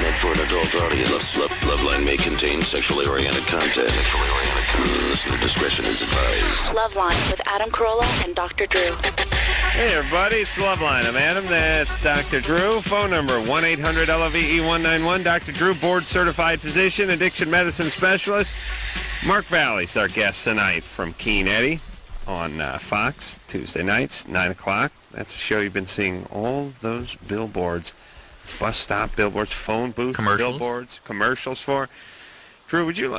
meant for an adult audience. Loveline may contain sexually oriented content. Listener discretion is advised. Loveline with Adam Carolla and Dr. Drew. Hey, everybody, it's Loveline. I'm Adam. That's Dr. Drew. Phone number 1-800-LOVE-191. Dr. Drew, board-certified physician, addiction medicine specialist. Mark Valley's our guest tonight from Keen Eddie on Fox, Tuesday nights, 9 o'clock. That's a show you've been seeing all those billboards, bus stop billboards, phone booth billboards, commercials for. Drew, would you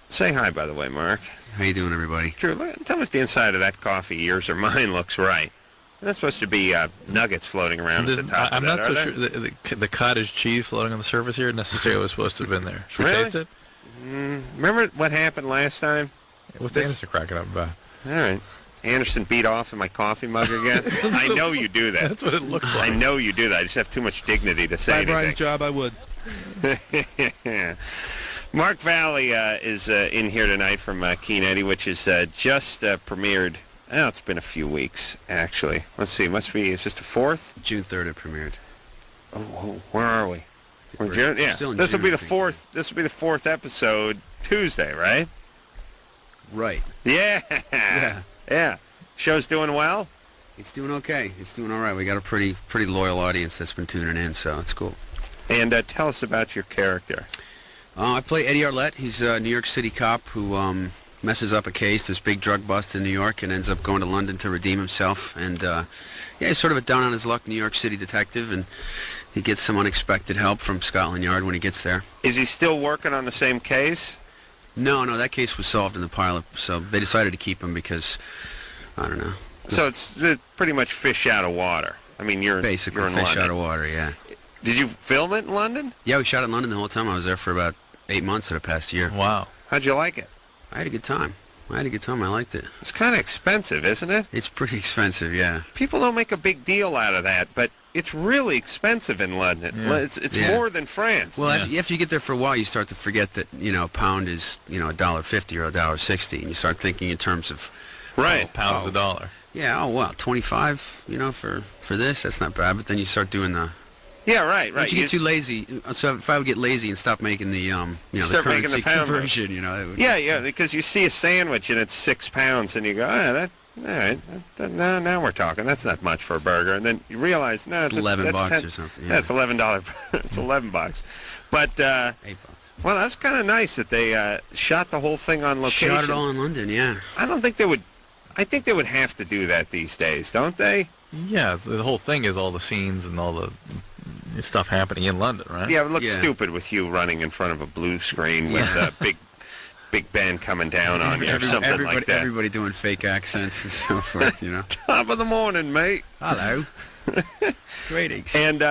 say hi, by the way, Mark? How you doing, everybody? Drew, tell me if the inside of that coffee, yours or mine, looks right. That's supposed to be nuggets floating around at the top I'm of that, not so sure the cottage cheese floating on the surface here necessarily was supposed to have been there. Should we taste it? Remember what happened last time? What's Anderson cracking up about? All right. Anderson beat off in my coffee mug again. I know you do that. That's what it looks like. I know you do that. I just have too much dignity to say anything. Brian's job, I would. Mark Valley is in here tonight from Keen Eddie, which is just premiered. Oh, it's been a few weeks, actually. Let's see. Must be, is this the 4th? June 3rd it premiered. Oh, where are we? We're June? Yeah. Still in This will June, be the I think. 4th. This will be the 4th episode, Tuesday, right? Right. Yeah. Yeah. Yeah. Show's doing well? It's doing okay. It's doing all right. We got a pretty loyal audience that's been tuning in, so it's cool. And tell us about your character. I play Eddie Arlett. He's a New York City cop who messes up a case, this big drug bust in New York, and ends up going to London to redeem himself. And he's sort of a down-on-his-luck New York City detective, and he gets some unexpected help from Scotland Yard when he gets there. Is he still working on the same case? No, that case was solved in the pilot, so they decided to keep him because, I don't know. So it's pretty much fish out of water. I mean, you're Basically you're in fish London. out of water, yeah. Did you film it in London? Yeah, we shot in London the whole time. I was there for about 8 months of the past year. Wow. How'd you like it? I had a good time. I liked it. It's kind of expensive, isn't it? It's pretty expensive, yeah. People don't make a big deal out of that, but it's really expensive in London. Yeah. It's Yeah. more than France. Well, after you get there for a while, you start to forget that, a pound is, $1.50 or $1.60, and you start thinking in terms of, right. Pounds a dollar. yeah, 25, for this, that's not bad. But then you start doing the... Yeah, right. Once you get too lazy, so if I would get lazy and stop making the, the Start making currency the pound conversion, it would... Yeah, because you see a sandwich and it's 6 pounds, and you go, all right, now we're talking. That's not much for a burger. And then you realize, no, it's $11 10, or something. Yeah, it's $11. It's $11. But $8. well, that's kind of nice that they shot the whole thing on location. Shot it all in London, yeah. I don't think they would. I think they would have to do that these days, don't they? Yeah, the whole thing is all the scenes and all the stuff happening in London, right? Yeah, it would look Yeah. stupid with you running in front of a blue screen with Big Ben coming down on you or something like that. Everybody doing fake accents and so forth, Top of the morning, mate. Hello. Greetings. And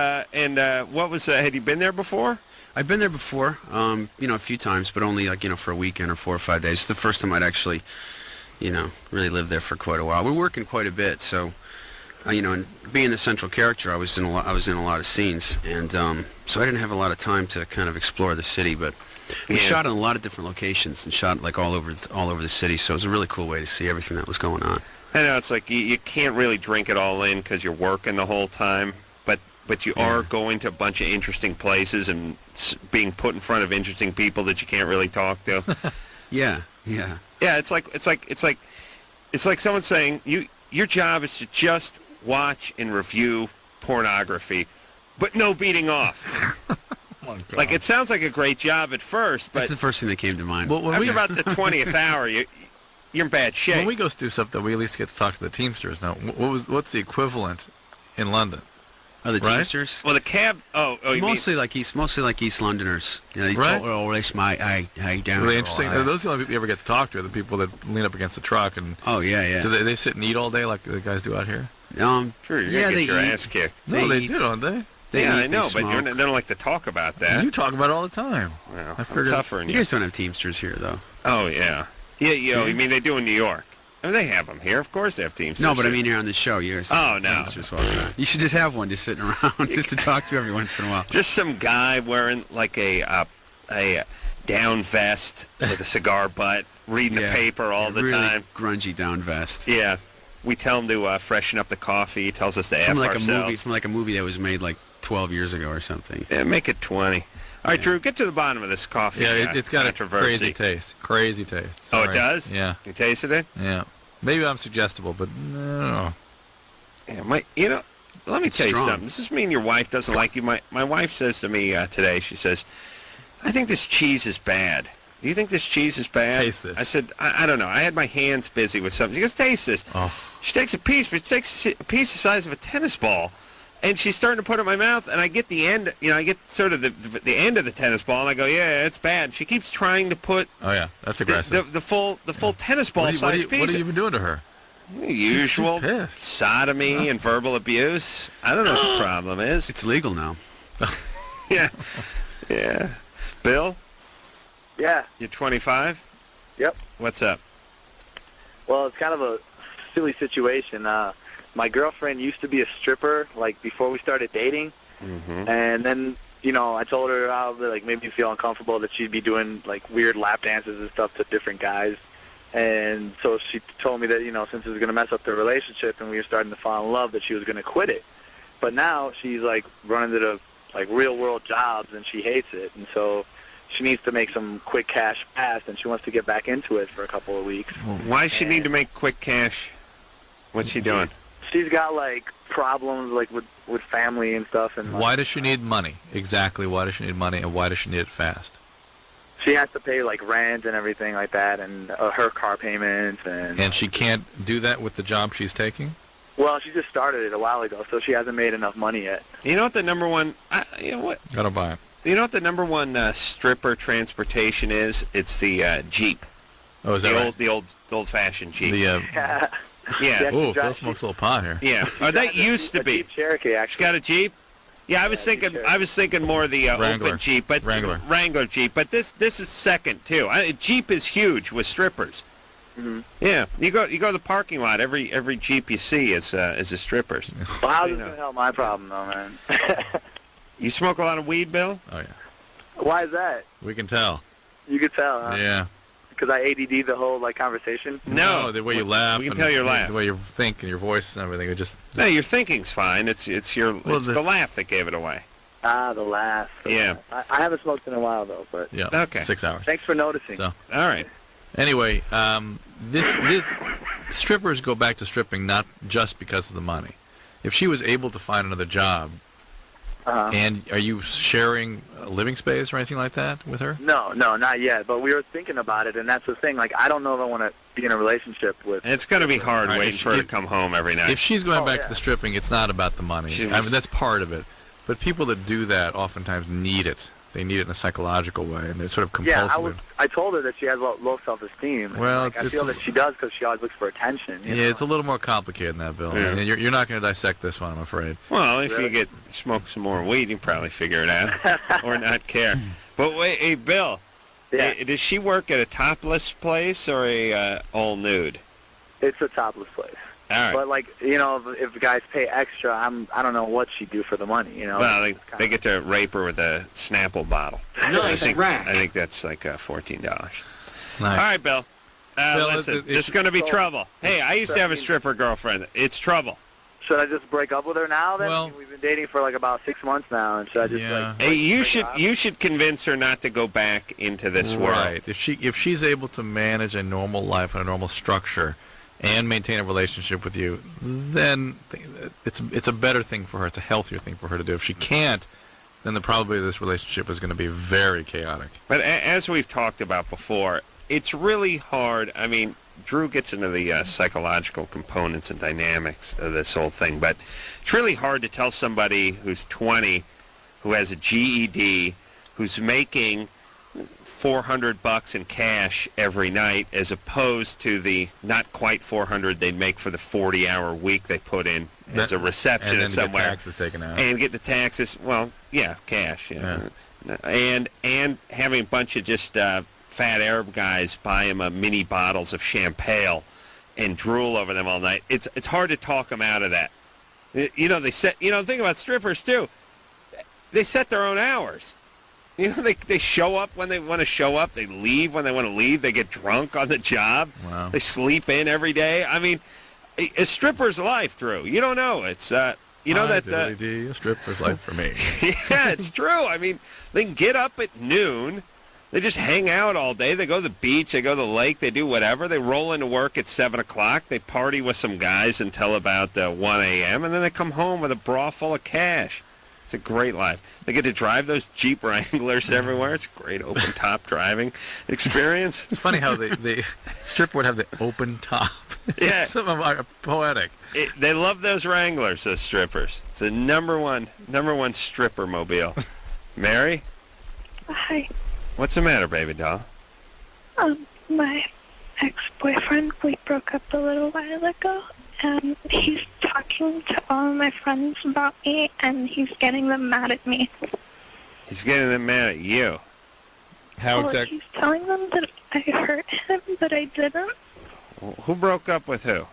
what was? Had you been there before? I've been there before, a few times, but only for a weekend or 4 or 5 days. It's the first time I'd actually, really lived there for quite a while. We're working quite a bit, so, and being the central character, I was in a lot of scenes, and so I didn't have a lot of time to kind of explore the city, but we shot in a lot of different locations and shot all over the city, so it was a really cool way to see everything that was going on. I know it's like you can't really drink it all in because you're working the whole time, but you are going to a bunch of interesting places and being put in front of interesting people that you can't really talk to. Yeah. Yeah, it's like someone saying your job is to just watch and review pornography, but no beating off. Like, it sounds like a great job at first, but That's the first thing that came to mind. Well, after about the 20th hour, you're in bad shape. When we go do stuff, though, we at least get to talk to the Teamsters. Now, what's the equivalent in London? Oh, the Right? Teamsters? Well, the cab. Oh, you Mostly like East Londoners. They Right. talk, oh, that's my, hey, down Really here, interesting. oh, Are those the only people you ever get to talk to? The people that lean up against the truck and Oh, yeah. do they sit and eat all day like the guys do out here? Sure, you're gonna get your ass kicked. No, they eat. do, don't they? They Yeah, eat, I know, they but smoke. they don't like to talk about that. You talk about it all the time. Well, I I'm figured- tougher than You you. guys don't have Teamsters here, though. Oh, yeah. Yeah, you mean they do in New York? I mean, they have them here. Of course they have Teamsters. No, but I here. mean here on the show. You're Oh, no. Teamsters walking around. You should just have one just sitting around just to talk to every once in a while. Just some guy wearing like a down vest with a cigar butt, reading the paper all the really time. Grungy down vest. Yeah. We tell him to freshen up the coffee. He tells us to F From like ourselves. a movie that was made like 12 years ago or something. Yeah, make it 20. All right, Drew, get to the bottom of this coffee. Yeah, it's got a controversy. crazy taste. Crazy taste. Oh, it Sorry. does? Yeah. You tasted it? Yeah. Maybe I'm suggestible, but no. Yeah, let me tell you Strong. something. This doesn't mean your wife doesn't like you. My wife says to me today, she says, I think this cheese is bad. Do you think this cheese is bad? Taste this. I said, I don't know. I had my hands busy with something. She goes, taste this. Oh. She takes a piece, but she takes a piece the size of a tennis ball, and she's starting to put it in my mouth, and I get the end, I get sort of the end of the tennis ball, and I go, yeah, it's bad. She keeps trying to put Oh yeah, that's aggressive. the full tennis ball size piece. What are you even doing to her? Usual She's pissed. sodomy and verbal abuse. I don't know what the problem is. It's legal now. Yeah. Yeah. Bill, Yeah. you're 25? Yep. What's up? Well, it's kind of a silly situation. My girlfriend used to be a stripper, like, before we started dating. Mm-hmm. And then, I told her how, like, made me feel uncomfortable that she'd be doing, like, weird lap dances and stuff to different guys. And so she told me that, since it was going to mess up their relationship and we were starting to fall in love, that she was going to quit it. But now she's, like, running to the, like, real-world jobs, and she hates it. And so she needs to make some quick cash fast, and she wants to get back into it for a couple of weeks. Why does she need to make quick cash? What's she doing? She's got, like, problems, like, with family and stuff. And Why does she need money? Exactly. Why does she need money, and why does she need it fast? she has to pay, like, rent and everything like that, and her car payments. And she can't do that with the job she's taking? Well, she just started it a while ago, so she hasn't made enough money yet. You know what the number one... Gotta buy it. You know what the number one stripper transportation is? It's the Jeep. Oh, is that right? The old-fashioned Jeep. The, yeah. Yeah. oh, Bill smokes a little pot here. Yeah. Or that used to A be. Jeep Cherokee, She's actually. got a Jeep? Yeah, I was thinking more of the Wrangler. open Jeep, but Wrangler Jeep. But this is second too. Jeep is huge with strippers. Mm-hmm. Yeah, you go to the parking lot. Every Jeep you see is a strippers. Well, how's this going to help my problem, though, man? You smoke a lot of weed, Bill? Oh, yeah. Why is that? We can tell. You could tell, huh? Yeah. Because I ADD the whole, like, conversation? No, the way you laugh. We can and tell your laugh. The way you think and your voice and everything. It just... No, your thinking's fine. It's the laugh that gave it away. Ah, the laugh. Yeah. I haven't smoked in a while, though, but... Yeah. Okay. 6 hours. Thanks for noticing. So, All right. anyway, this strippers go back to stripping not just because of the money. If she was able to find another job, and are you sharing a living space or anything like that with her? No, not yet. But we were thinking about it, and that's the thing. Like, I don't know if I want to be in a relationship with... It's going to be hard Right, waiting for her to come home every night. If she's going back yeah. to the stripping, it's not about the money. I mean, that's part of it. But people that do that oftentimes need it. They need it in a psychological way, and they're sort of compulsive. Yeah, I told her that she has low self-esteem. Well, I feel that she does because she always looks for attention. You know? It's a little more complicated than that, Bill. Yeah. And you're not going to dissect this one, I'm afraid. Well, if you smoke some more weed, you can probably figure it out or not care. But wait, hey, Bill, does she work at a topless place or a all nude? It's a topless place. All right. But, like, if guys pay extra, I don't know what she'd do for the money, Well, they get to rape her with a Snapple bottle. I think that's like $14. Nice. All right, Bill. Listen, there's going to be so- trouble. Hey, I used to have a stripper girlfriend. It's trouble. Should I just break up with her now, then? Well- We've been dating for, like, about 6 months now, and should I just, Yeah. like... Hey, you break should convince her not to go back into this world. Right. If she's able to manage a normal life and a normal structure and maintain a relationship with you, then it's a better thing for her. It's a healthier thing for her to do. If she can't, then the probability of this relationship is going to be very chaotic. But as we've talked about before, it's really hard. I mean, Drew gets into the psychological components and dynamics of this whole thing, but it's really hard to tell somebody who's 20, who has a GED, who's making $400 in cash every night, as opposed to the not quite 400 they'd make for the 40-hour week they put in as a receptionist and then somewhere, get taxes taken out. and get the taxes. Well, yeah, cash, and having a bunch of just fat Arab guys buy him mini bottles of champagne and drool over them all night. It's hard to talk them out of that. They set. Think about strippers too. They set their own hours. They show up when they want to show up. They leave when they want to leave. They get drunk on the job. Wow. They sleep in every day. I mean, a stripper's life, Drew. You don't know. It's You know Hi, that diddly-dee, a stripper's life for me. yeah, it's true. I mean, they can get up at noon. They just hang out all day. They go to the beach. They go to the lake. They do whatever. They roll into work at 7 o'clock. They party with some guys until about 1 a.m., and then they come home with a bra full of cash. It's a great life. They get to drive those Jeep Wranglers everywhere. It's a great open-top driving experience. It's funny how the stripper would have the open top. Yeah. It's something like poetic. They love those Wranglers, those strippers. It's a number one stripper mobile. Mary? Hi. What's the matter, baby doll? My ex-boyfriend, we broke up a little while ago, and he's talking to all of my friends about me, and he's getting them mad at me. He's getting them mad at you. How Well, exactly? he's telling them that I hurt him, but I didn't. Who broke up with who?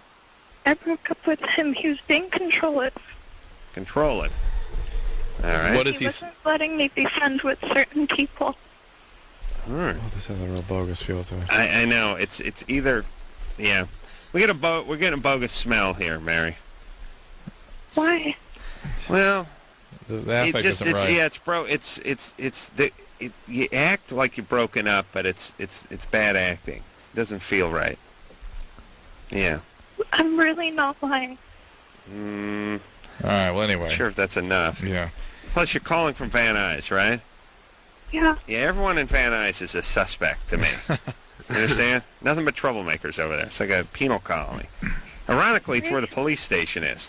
I broke up with him. He was being controlling. Control it. All right. What is He he? wasn't letting me be friends with certain people. All right. Oh, this has a real bogus feel to it. I know. It's either, yeah. We're getting a bogus smell here, Mary. Why? Well, The it affect just isn't right. yeah, you act like you're broken up, but it's bad acting. It doesn't feel right. Yeah. I'm really not lying. Mm, All right. Well, anyway. not sure if that's enough. Yeah. Plus, you're calling from Van Nuys, right? Yeah. Yeah, everyone in Van Nuys is a suspect to me. You understand? Nothing but troublemakers over there. It's like a penal colony. Ironically, it's where the police station is.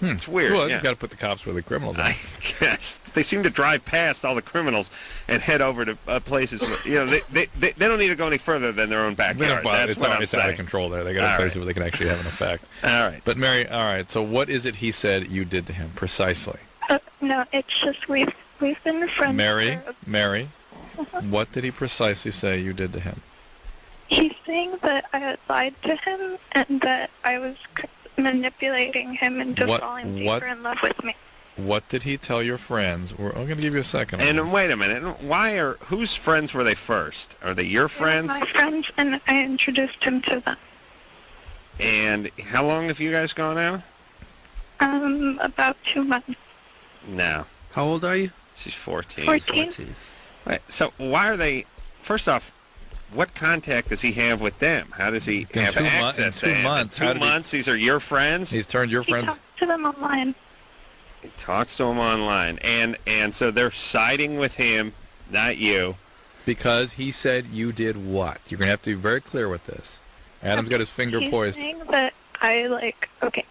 It's weird. Well, yeah. you got to put the cops where the criminals are. I guess they seem to drive past all the criminals and head over to places. They don't need to go any further than their own backyard. Well, That's what I'm it's out of saying. control there. They got All places right. where they can actually have an effect. All right. But Mary, all right. So what is it he said you did to him precisely? No, it's just we've been friends. Mary, for- Mary, what did he precisely say you did to him? He's saying that I had lied to him and that I was manipulating him into falling deeper in love with me. What did he tell your friends? I'm going to give you a second. on And this. wait a minute. Whose friends were they first? Are they your friends? My friends, and I introduced him to them. And how long have you guys gone out? About 2 months. No. How old are you? She's 14. 14. Wait, so why are they? First off, what contact does he have with them? How does he In have 2 access to in 2 them? months, In how 2 did he- months, these are your friends. He's turned your He friends. talked to them online. He talks to them online, and so they're siding with him, not you. Because he said you did what? You're going to have to be very clear with this. Adam's got his finger He's poised. saying that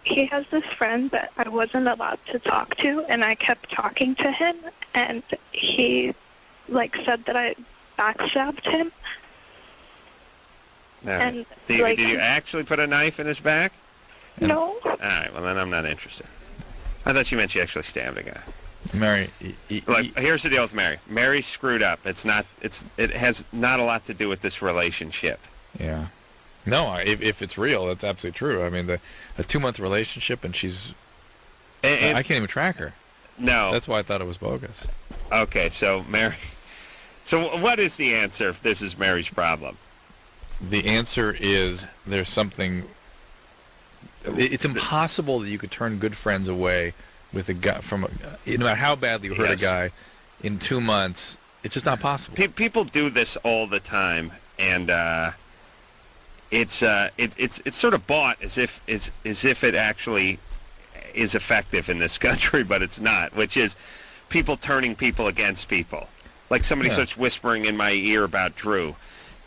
he has this friend that I wasn't allowed to talk to, and I kept talking to him, and he, said that I backstabbed him. All right. And, Did you actually put a knife in his back? No. All right, well, then I'm not interested. I thought you meant you actually stabbed a guy. Mary, Look, here's the deal with Mary. Mary screwed up. It has not a lot to do with this relationship. yeah. No, if it's real, that's absolutely true. I mean, a 2-month relationship, and she's... And I can't even track her. no. That's why I thought it was bogus. Okay, so Mary. So what is the answer if this is Mary's problem? The answer is there's something... It's impossible that you could turn good friends away with a guy from... no matter how badly you hurt Yes. a guy, in 2 months, it's just not possible. People do this all the time, and it's sort of bought as if it actually is effective in this country, but it's not. Which is people turning people against people. Like somebody Yeah. starts whispering in my ear about Drew.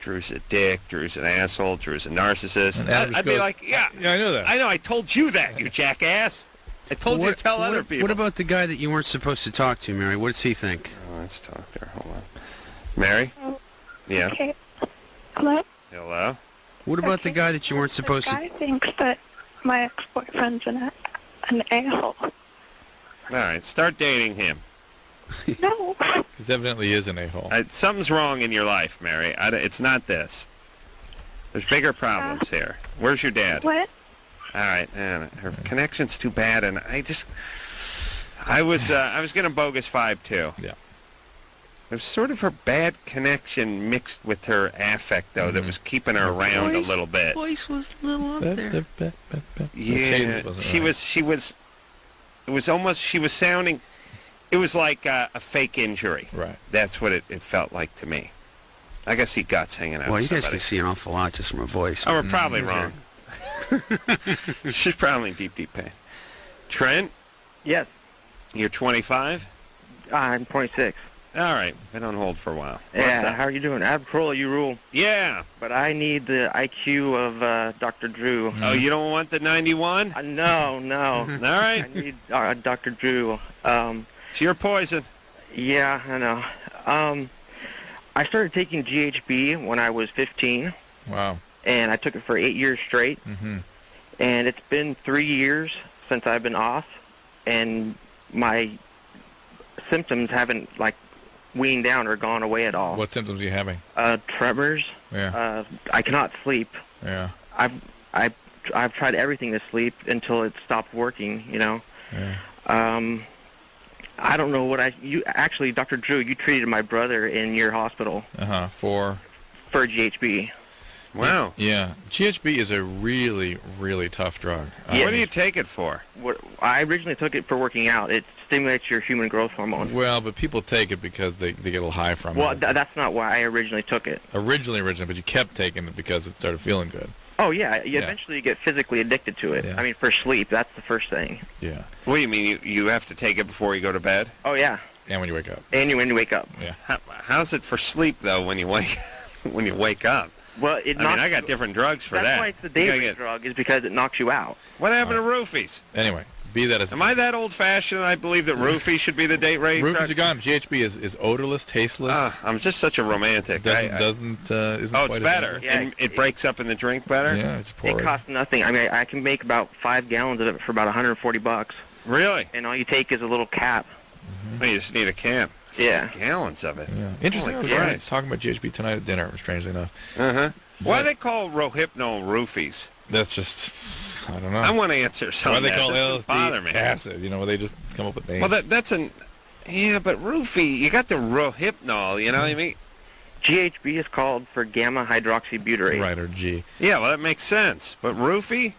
Drew's a dick. Drew's an asshole. Drew's a narcissist. And Adam I'd be goes, like, yeah, I know that. I know. I told you that, you jackass. I told you to tell other people. What about the guy that you weren't supposed to talk to, Mary? What does he think? Oh, let's talk there. Hold on. Mary? Yeah. Okay. Hello? Hello? What about the guy that you weren't supposed The to... guy thinks that my ex-boyfriend's an a-hole. All right. Start dating him. No. He evidently is an a-hole. Something's wrong in your life, Mary. It's not this. There's bigger problems here. Where's your dad? What? All right, man. Her connection's too bad, and I was gonna bogus 5 too. Yeah. It was sort of her bad connection mixed with her affect, though, that was keeping her around a little bit. Voice was a little up there. The Yeah, cadence wasn't right. she was. It was almost, she was sounding, it was like a fake injury. Right. That's what it felt like to me. I got to see Guts hanging out Well, with you guys somebody. can see an awful lot just from her voice. Oh, we're probably wrong. She's probably in deep, deep pain. Trent, Yes, you're 25? I'm 26. All right. Been on hold for a while. What's Yeah, up? how are you doing? Adam Carolla, you rule. Yeah. But I need the IQ of Dr. Drew. Oh, you don't want the 91? No. All right. I need Dr. Drew. It's your poison. Yeah, I know. I started taking GHB when I was 15, Wow. and I took it for 8 years straight. Mm-hmm. And it's been 3 years since I've been off, and my symptoms haven't, like, weaned down or gone away at all. What symptoms are you having? Tremors. Yeah. I cannot sleep. Yeah. I've tried everything to sleep until it stopped working, you know. Yeah. I don't know what actually, Dr. Drew, you treated my brother in your hospital For GHB. Wow. Yeah. GHB is a really, really tough drug. What do you take it for? I originally took it for working out. It stimulates your human growth hormone. Well, but people take it because they get a little high from Well, it. that's not why I originally took it. Originally, but you kept taking it because it started feeling good. Oh, yeah. Eventually you get physically addicted to it. Yeah. I mean, for sleep, that's the first thing. Yeah. What do you mean? You have to take it before you go to bed? Oh, yeah. And when you wake up. And when you wake up. Yeah. How's it for sleep, though, when you wake up? Well, I got different drugs for that's that. why it's the daily drug, is because it knocks you out. What happened to roofies? Anyway, be that as Am I that old-fashioned that I believe that roofie should be the date rate? Roofies are gone. GHB is odorless, tasteless. I'm just such a romantic. Isn't it's quite better. as Yeah, and it breaks up in the drink better? Yeah, it's pour It costs nothing. I mean, I can make about 5 gallons of it for about $140. Really? And all you take is a little cap. You just need a can. Yeah. Gallons of it. Yeah. Interesting. Holy I was Christ. talking about GHB tonight at dinner, strangely enough. Uh-huh. Why do they call Rohypnol roofies? That's just, I don't know. I want answers on Why that. they call This doesn't bother LSD me. acid? You know, they just come up with names. Well, that's an... Yeah, but roofie, you got the Rohypnol, you know what I mean? GHB is called for gamma hydroxybutyrate. Right, or G. Yeah, well, that makes sense. But roofie?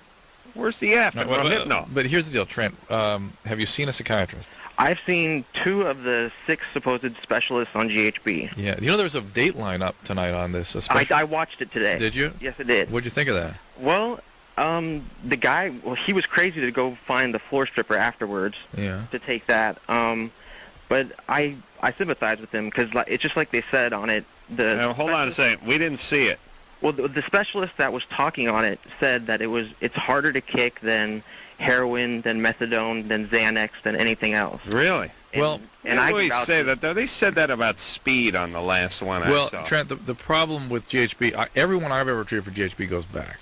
Where's the F in Rohypnol? But here's the deal, Trent. Have you seen a psychiatrist? I've seen 2 of the 6 supposed specialists on GHB. Yeah. You know, there's a Dateline up tonight on this. I watched it today. Did you? Yes, I did. What'd you think of that? Well, the guy, he was crazy to go find the floor stripper afterwards Yeah. to take that. But I sympathize with him because it's just like they said on it. Now, hold on a second. We didn't see it. Well, the specialist that was talking on it said that it's harder to kick than heroin, than methadone, than Xanax, than anything else. Really? And I I always vouch say for- that, though. They said that about speed on the last one I Well, saw. Trent, the problem with GHB, everyone I've ever treated for GHB goes back.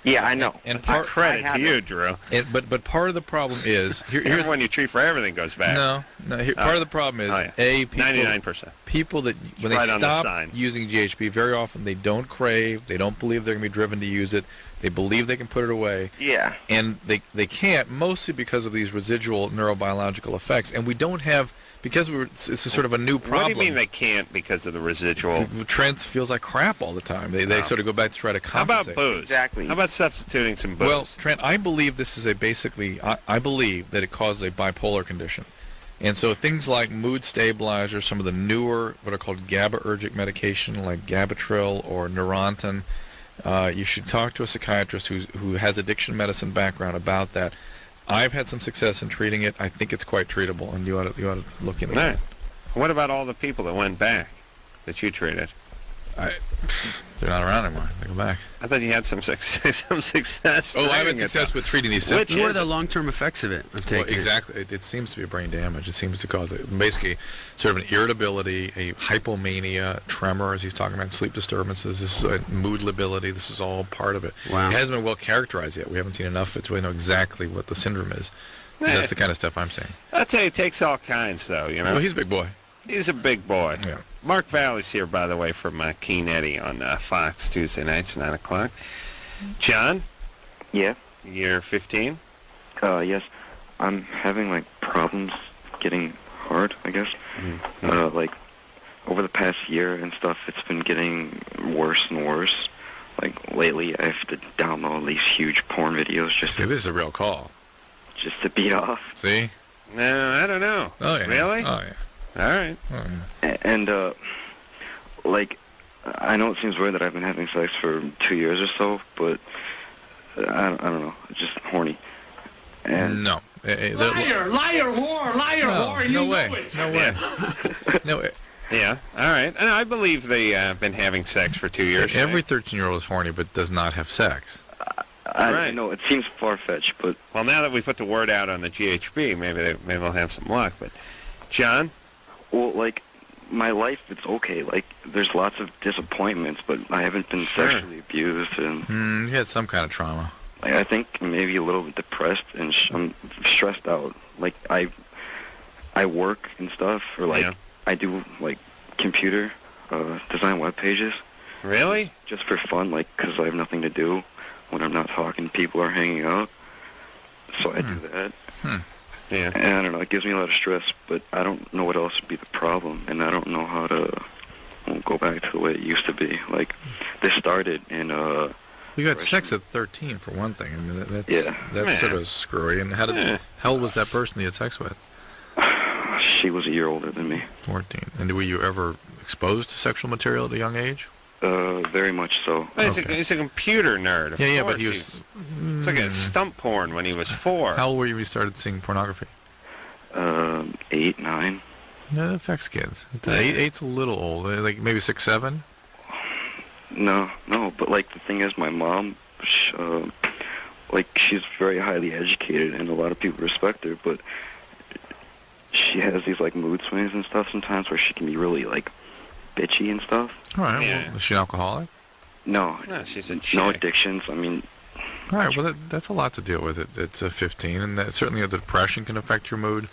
Yeah, I know. And That's a credit to you, Drew. But part of the problem is here's Everyone you treat for everything goes back. part of the problem is people 99%. people that when right they on the stop sign. using GHB, very often they don't crave, they don't believe they're going to be driven to use it, they believe they can put it away, Yeah. and they can't, mostly because of these residual neurobiological effects, and we don't have, because it's a sort of a new problem. What do you mean they can't because of the residual? Trent feels like crap all the time. They sort of go back to try to How about compensate. booze? Exactly. How about substituting some booze? Well, Trent, I believe this is I believe that it causes a bipolar condition. And so things like mood stabilizers, some of the newer, what are called GABAergic medication, like Gabatril or Neurontin, you should talk to a psychiatrist who has addiction medicine background about that. I've had some success in treating it. I think it's quite treatable, and you ought to look into Right. it. What about all the people that went back that you treated? They're not around anymore. They go back. I thought you had some success. Oh, I've had success with treating these symptoms. What are the long-term effects of it? Of taking Well, exactly. It seems to be brain damage. It seems to cause basically sort of an irritability, a hypomania, tremor, as he's talking about, sleep disturbances. This is mood lability. This is all part of it. Wow. It hasn't been well characterized yet. We haven't seen enough of it to really know exactly what the syndrome is. And that's the kind of stuff I'm saying. I'll tell you, it takes all kinds, though, you know. Well, he's a big boy. He's a big boy. Yeah. Mark Valley's here, by the way, from Keen Eddie on Fox Tuesday nights, 9 o'clock. John, Yeah. you're 15? Yes. I'm having, problems getting hard, I guess. Like, over the past year and stuff, it's been getting worse and worse. Like, lately, I have to download these huge porn videos See, this is a real call. just to beat off. See? No, I don't know. Oh, yeah. Really? Oh, yeah. All right. Oh, yeah. And, like, I know it seems weird that I've been having sex for 2 years or so, but I don't know. It's just horny. And No. Liar, whore, No you way. know it. No way. No way. Yeah. All right. And I believe they've been having sex for 2 years. Every 13-year-old is horny but does not have sex. I Right. know it seems far-fetched, but Well, now that we put the word out on the GHB, maybe they'll have some luck. But, John? well, like, my life, it's okay. Like, there's lots of disappointments, but I haven't been Sure. sexually abused, and You had some kind of trauma. like, I think maybe a little bit depressed, and I'm stressed out. Like, I work and stuff, or like Yeah. I do like computer design web pages Really? just for fun, like because I have nothing to do when I'm not talking. People are hanging out, so I do that. Yeah. And I don't know, it gives me a lot of stress, but I don't know what else would be the problem, and I don't know how to go back to the way it used to be. Like, this started in, You got sex at 13, for one thing. I mean, that's Yeah. sort of screwy. And how old was that person you had sex with? she was a year older than me. 14. And were you ever exposed to sexual material at a young age? Very much so. Well, Okay. he's a computer nerd. Of Yeah, but course. he was... It's like a stump porn when he was 4. How old were you when you started seeing pornography? 8, 9. No, that affects kids. Eight's a little old. Like maybe 6, 7? No, but like the thing is, my mom, like she's very highly educated, and a lot of people respect her, but she has these like mood swings and stuff sometimes where she can be really like bitchy and stuff. All right. Yeah. Well, is she an alcoholic? No, she's a no chick. addictions. I mean, All right. Well, that's a lot to deal with. It's a 15, and that, certainly the depression can affect your mood.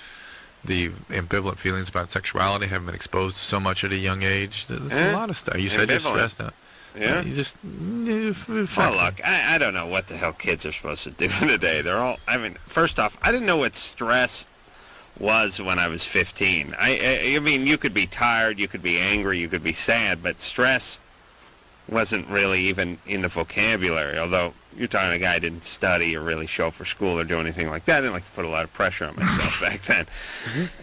The ambivalent feelings about sexuality, having been exposed to so much at a young age. There's a lot of stuff. You said you're Ambivalent. stressed out. Yeah. You just... Well, look, I don't know what the hell kids are supposed to do today. They're all... I mean, first off, I didn't know what stress was when I was 15. I mean, you could be tired, you could be angry, you could be sad, but stress wasn't really even in the vocabulary, although you're talking a guy who didn't study or really show up for school or do anything like that. I didn't like to put a lot of pressure on myself back then.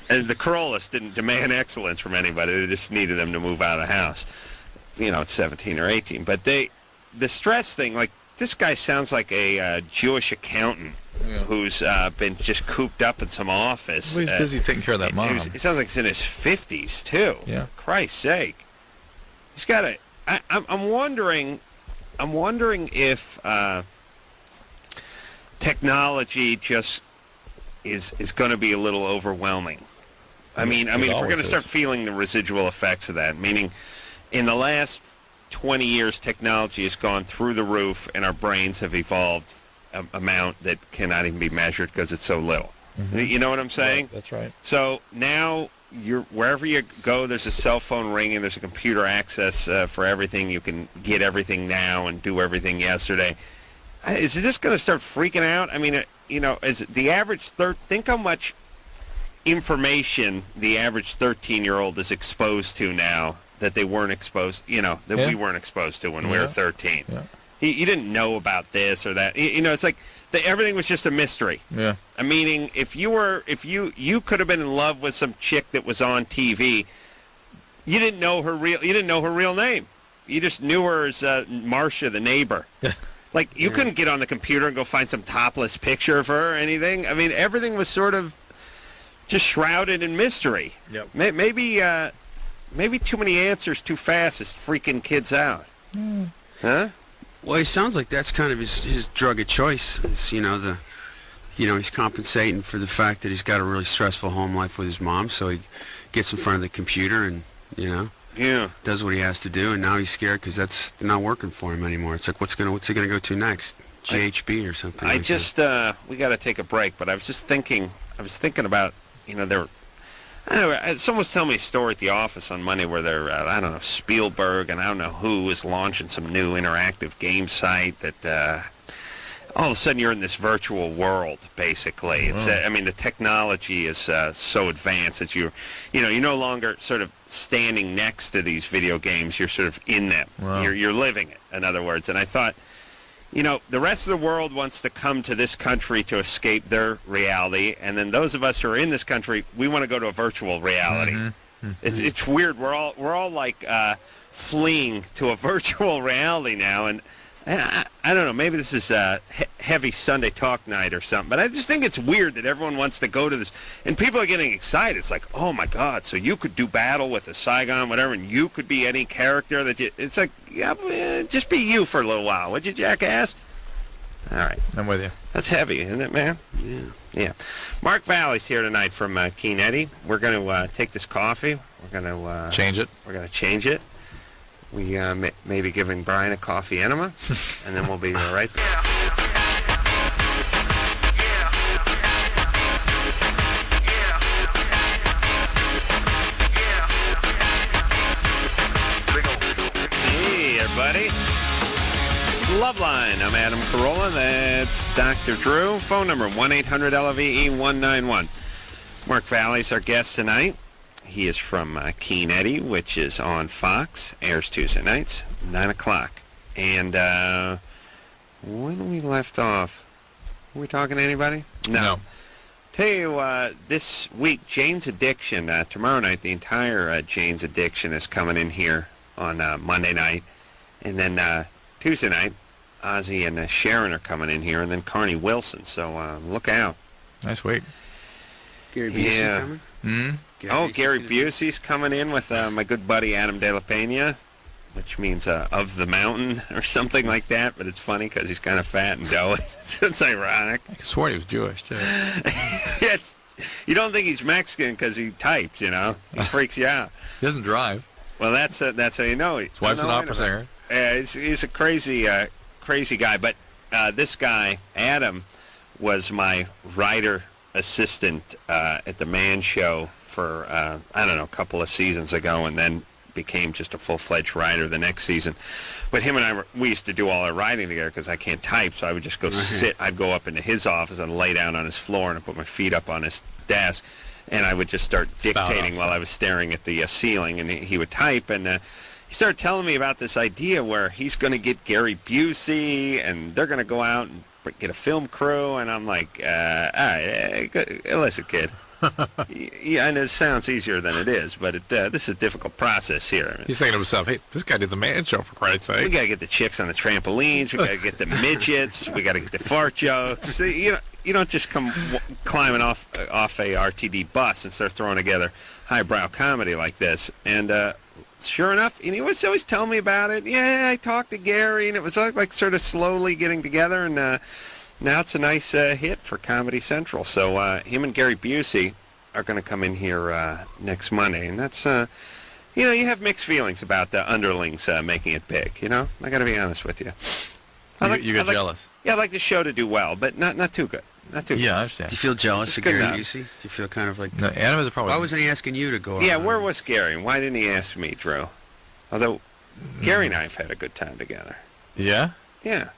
And the Carollas didn't demand excellence from anybody. They just needed them to move out of the house. You know, it's 17 or 18. But the stress thing, like, this guy sounds like a Jewish accountant who's been just cooped up in some office. Well, he's busy taking care of that mom. It sounds like he's in his 50s, too. Yeah. Christ's sake. He's got a... I'm wondering if technology just is going to be a little overwhelming. I mean, if we're going to start feeling the residual effects of that, meaning in the last 20 years, technology has gone through the roof, and our brains have evolved an amount that cannot even be measured because it's so little. You know what I'm saying? That's right. So now wherever you go, there's a cell phone ringing, there's a computer access for everything. You can get everything now and do everything yesterday. Is it just going to start freaking out? I mean, is the average think how much information the average 13-year-old is exposed to now that they weren't exposed, we weren't exposed to when we were 13. Yeah. You didn't know about this or that. It's like everything was just a mystery. Yeah. Meaning, if you could have been in love with some chick that was on TV, you didn't know her real name. You just knew her as Marcia, the neighbor. Like, you couldn't get on the computer and go find some topless picture of her or anything. I mean, everything was sort of just shrouded in mystery. Yep. Maybe too many answers too fast is freaking kids out. Huh? Well, it sounds like that's kind of his drug of choice. It's, he's compensating for the fact that he's got a really stressful home life with his mom, so he gets in front of the computer and, does what he has to do, and now he's scared because that's not working for him anymore. It's like, what's he gonna go to next? GHB or something? We got to take a break, but I was thinking about, someone was telling me a story at the office on Monday where they're, Spielberg and I don't know who is launching some new interactive game site that all of a sudden you're in this virtual world, basically. It's, the technology is so advanced that you're no longer sort of standing next to these video games. You're sort of in them. Wow. You're living it, in other words. And I thought, the rest of the world wants to come to this country to escape their reality, and then those of us who are in this country, we want to go to a virtual reality. Mm-hmm. It's weird. We're all like fleeing to a virtual reality now, and I don't know. Maybe this is a heavy Sunday talk night or something, but I just think it's weird that everyone wants to go to this, and people are getting excited. It's like, oh my God! So you could do battle with a Saigon, whatever, and you could be any character that you. It's like, just be you for a little while, would you, jackass? All right, I'm with you. That's heavy, isn't it, man? Yeah. Mark Valley's here tonight from Keen Eddie. We're going to take this coffee. We're going to change it. We're going to change it. We may be giving Brian a coffee enema, and then we'll be right there. Hey, everybody. It's Loveline. I'm Adam Carolla. That's Dr. Drew. Phone number 1-800-LVE-191. Mark Valley's our guest tonight. He is from Keen Eddie, which is on Fox, airs Tuesday nights, 9 o'clock. And when we left off, were we talking to anybody? No. Tell you, this week, Jane's Addiction, tomorrow night, the entire Jane's Addiction is coming in here on Monday night. And then Tuesday night, Ozzy and Sharon are coming in here, and then Carney Wilson. So look out. Nice week. Gary Busey coming? Mm-hmm. Gary Busey's coming in with my good buddy Adam De La Pena, which means of the mountain or something like that, but it's funny because he's kind of fat and doughy. It's ironic. I swore he was Jewish, too. You don't think he's Mexican because he types, He freaks you out. He doesn't drive. Well, that's how you know. His wife's an opera singer. He's a crazy guy, but this guy, Adam, was my writer assistant at the Man Show for, a couple of seasons ago, and then became just a full-fledged writer the next season. But him and we used to do all our writing together because I can't type, so I would just go sit. I'd go up into his office and lay down on his floor, and I'd put my feet up on his desk, and I would just start dictating while I was staring at the ceiling, and he would type, and he started telling me about this idea where he's going to get Gary Busey, and they're going to go out and get a film crew, and I'm like, all right, listen, kid. Yeah, and it sounds easier than it is, but this is a difficult process here. He's thinking to himself, hey, this guy did the Man Show, for Christ's sake. We got to get the chicks on the trampolines. We got to get the midgets. We got to get the fart jokes. You don't just come climbing off a RTD bus and start throwing together highbrow comedy like this. And sure enough, and he was always telling me about it. Yeah, I talked to Gary, and it was like sort of slowly getting together, and now it's a nice hit for Comedy Central. So him and Gary Busey are going to come in here next Monday, and that's you have mixed feelings about the underlings making it big. I got to be honest with you. You get jealous. Yeah, I'd like the show to do well, but not too good. Not too good. Yeah, I understand. Do you feel jealous of Gary Busey? Do you feel kind of like... No, Adam is a problem. Why wasn't he asking you to go Yeah, on? where was Gary? Why didn't he ask me, Drew? Although Gary and I have had a good time together. Yeah? Yeah.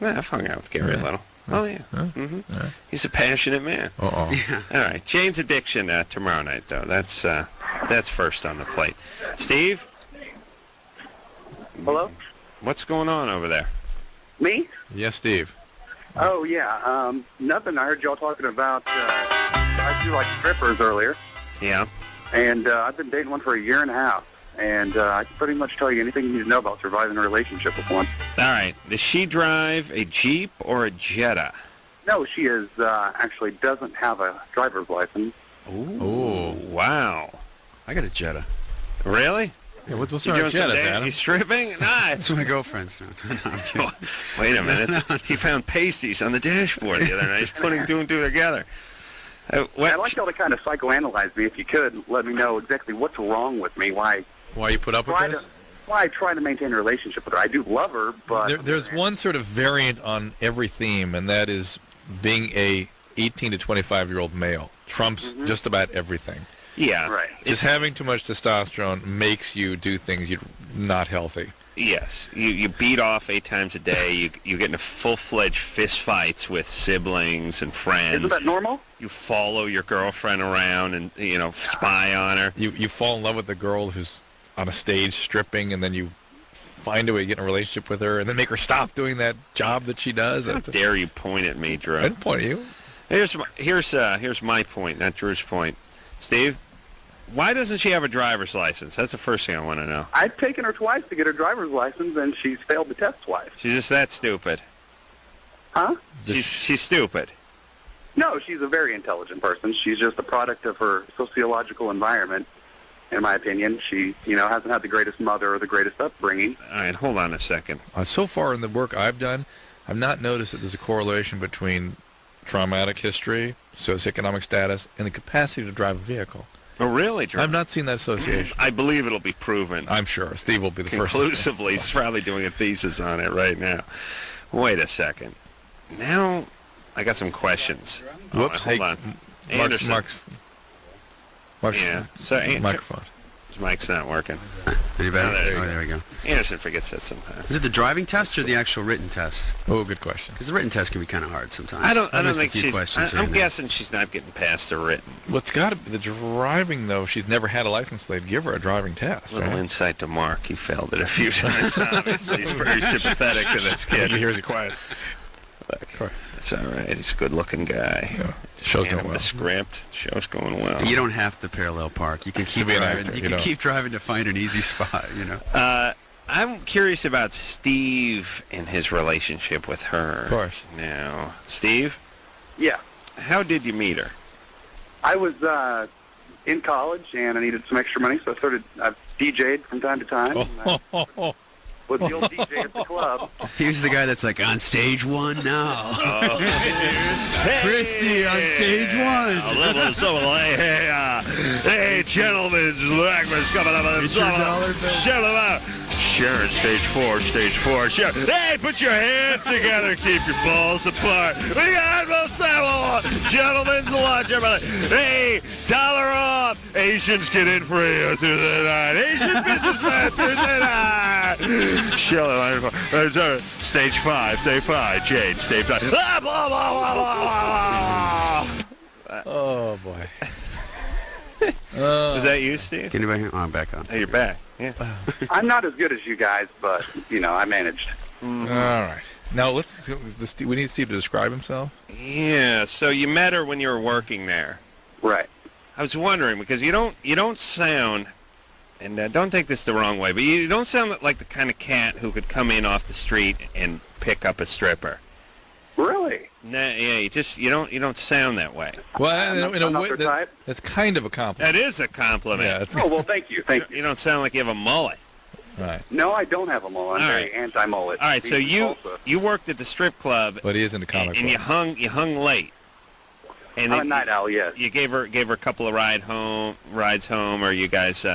I've hung out with Gary a little. Oh, yeah. Mm-hmm. Right. He's a passionate man. Uh-oh. Yeah. All right. Jane's Addiction tomorrow night, though. That's first on the plate. Steve? Hello? What's going on over there? Me? Yes, Steve. Oh, yeah. Nothing. I heard y'all talking about I do like strippers earlier. Yeah. And I've been dating one for a year and a half. And I can pretty much tell you anything you need to know about surviving a relationship with one. All right. Does she drive a Jeep or a Jetta? No, she is actually doesn't have a driver's license. Ooh. Wow. I got a Jetta. Really? Yeah, what's our Jetta, Adam? You stripping? Nah, it's my girlfriend's. Wait a minute. He found pasties on the dashboard the other night. He's putting two and two together. I'd like y'all to kind of psychoanalyze me, if you could. Let me know exactly what's wrong with me, why you put up with this? Why I try to maintain a relationship with her. I do love her, but... There's one sort of variant on every theme, and that is being a 18 to 25-year-old male. Trumps just about everything. Yeah. Right. Just having too much testosterone makes you do things you're not healthy. Yes. You beat off 8 times a day. You get into full-fledged fist fights with siblings and friends. Isn't that normal? You follow your girlfriend around and, spy on her. You fall in love with the girl who's on a stage stripping, and then you find a way to get in a relationship with her and then make her stop doing that job that she does. How dare you point at me, Drew? I didn't point at you. Here's my point, not Drew's point. Steve, why doesn't she have a driver's license? That's the first thing I want to know. I've taken her twice to get her driver's license, and she's failed the test twice. She's just that stupid. Huh? She's stupid. No, she's a very intelligent person. She's just a product of her sociological environment, in my opinion. She, hasn't had the greatest mother or the greatest upbringing. All right, hold on a second. So far in the work I've done, I've not noticed that there's a correlation between traumatic history, socioeconomic status, and the capacity to drive a vehicle. Oh, really, Drew? I've not seen that association. I believe it'll be proven. I'm sure. Steve will be the first. Conclusively, he's probably doing a thesis on it right now. Wait a second. Now, I got some questions. Whoops. Hold on. Anderson. Microphone. His mic's not working. Any better? There we go. Anderson forgets that sometimes. Is it the driving test or the actual written test? Oh, good question. Because the written test can be kind of hard sometimes. I don't think she's. I'm guessing she's not getting past the written. Well, it's got to be the driving, though. She's never had a license. They'd give her a driving test. Little insight to Mark. He failed it a few times. Obviously, he's very sympathetic to this kid. He hears it quiet. It's all right. He's a good-looking guy. Yeah. Show's going well. The script. Show's going well. You don't have to parallel park. You can keep driving. You can keep driving to find an easy spot. I'm curious about Steve and his relationship with her. Of course. Now, Steve? Yeah. How did you meet her? I was in college, and I needed some extra money, so I've DJ'd from time to time. Was the old DJ at the club. Here's the guy that's like, on stage one now. Hey, Christy, on stage one. Hey, gentlemen, Blackman's coming up on the Shut him out. Sharon, stage four. Sharon. Hey, put your hands together. Keep your balls apart. We got most gentlemen's lunch, everybody. Hey, $1 off. Asians get in free through the night. Asian businessmen through the night. Stage 5, Jade, stage 5. Blah, blah, blah, blah, blah. Oh, boy. Was that you, Steve? Get anybody here? Oh, I'm back on. Hey, you're back. Yeah. I'm not as good as you guys, but, I managed. Mm-hmm. All right. Now, we need Steve to describe himself. Yeah, so you met her when you were working there. Right. I was wondering, because you don't sound, and don't take this the wrong way, but you don't sound like the kind of cat who could come in off the street and pick up a stripper. Really? Nah, yeah, you don't sound that way. Well, in a way, that's kind of a compliment. That is a compliment. Yeah, well, thank you. You don't sound like you have a mullet. Right. No, I don't have a mullet. I'm very anti-mullet. All right, so you worked at the strip club. But he is into comic books. And you hung late. And I'm a night owl, yes. You gave her a couple of rides home, or you guys.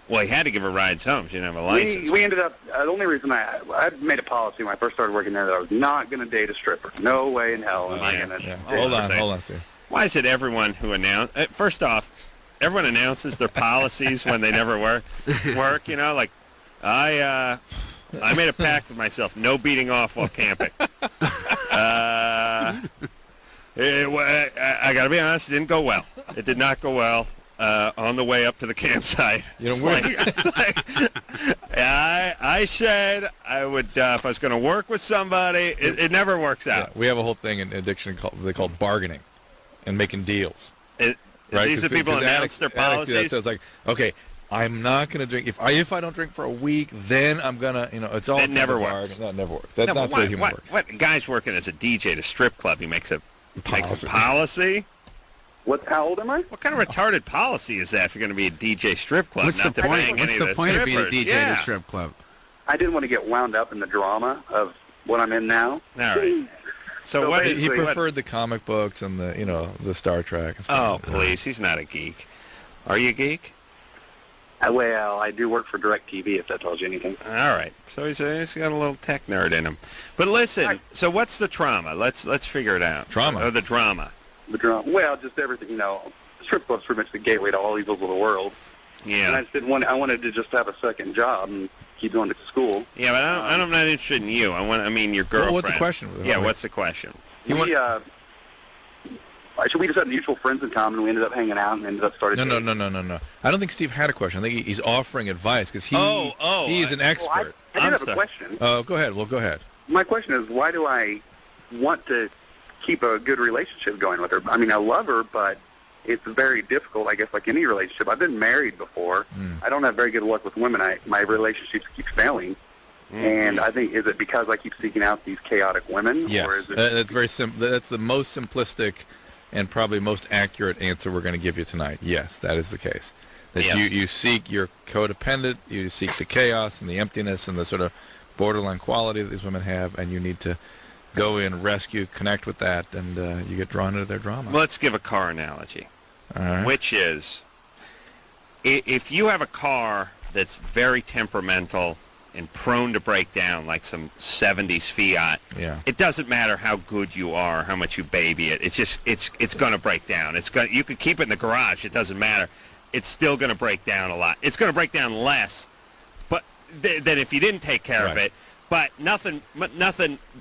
Well, he had to give her rides home. She didn't have a license. We ended up. The only reason I made a policy when I first started working there that I was not going to date a stripper. No way in hell am I going to. Hold on, Steve. Why is it everyone who first off, everyone announces their policies when they never work? Like I made a pact with myself: no beating off while camping. I got to be honest, it didn't go well. It did not go well. On the way up to the campsite. I said I would, if I was going to work with somebody, it never works out. Yeah, we have a whole thing in addiction they call bargaining and making deals. Right? These are people announce their policies. So it's like, okay, I'm not going to drink. If I don't drink for a week, then I'm going to, it's all. That never works. That never works. That's not the way human works. What guy's working as a DJ at a strip club? He makes a policy. How old am I? What kind of retarded policy is that if you're going to be a DJ strip club? What's the point? What's the point of being a DJ at a strip club? I didn't want to get wound up in the drama of what I'm in now. All right. So what he preferred the comic books and the Star Trek and Oh, stuff. please, he's not a geek. Are you a geek? Well, I do work for DirecTV, if that tells you anything. All right. So he's got a little tech nerd in him. But listen, so what's the trauma? Let's figure it out. Trauma? Or the drama. The drama. Well, just everything, strip club's pretty much the gateway to all evils of the world. Yeah. And I just I wanted to just have a second job and keep going to school. Yeah, but I'm not interested in you. I mean your girlfriend. Well, what's the question? Yeah, what's the question? we just had mutual friends in common, and we ended up hanging out and ended up starting. No. I don't think Steve had a question. I think he's offering advice because he's an expert. I did have a question. Oh, go ahead. Well, go ahead. My question is, why do I want to keep a good relationship going with her? I mean, I love her, but it's very difficult, I guess, like any relationship. I've been married before. I don't have very good luck with women. My relationships keep failing. And I think, is it because I keep seeking out these chaotic women? Yes, or is it that's very that's the most simplistic and probably most accurate answer we're going to give you tonight. Yes, that is the case. That you seek, you're codependent, you seek the chaos and the emptiness and the sort of borderline quality that these women have, and you need to go in, rescue, connect with that, and you get drawn into their drama. Let's give a car analogy, All right. which is, if you have a car that's very temperamental and prone to break down, like some 70s Fiat, it doesn't matter how good you are, how much you baby it. It's just it's going to break down. You could keep it in the garage. It doesn't matter. It's still going to break down a lot. It's going to break down less, but than if you didn't take care of it. But nothing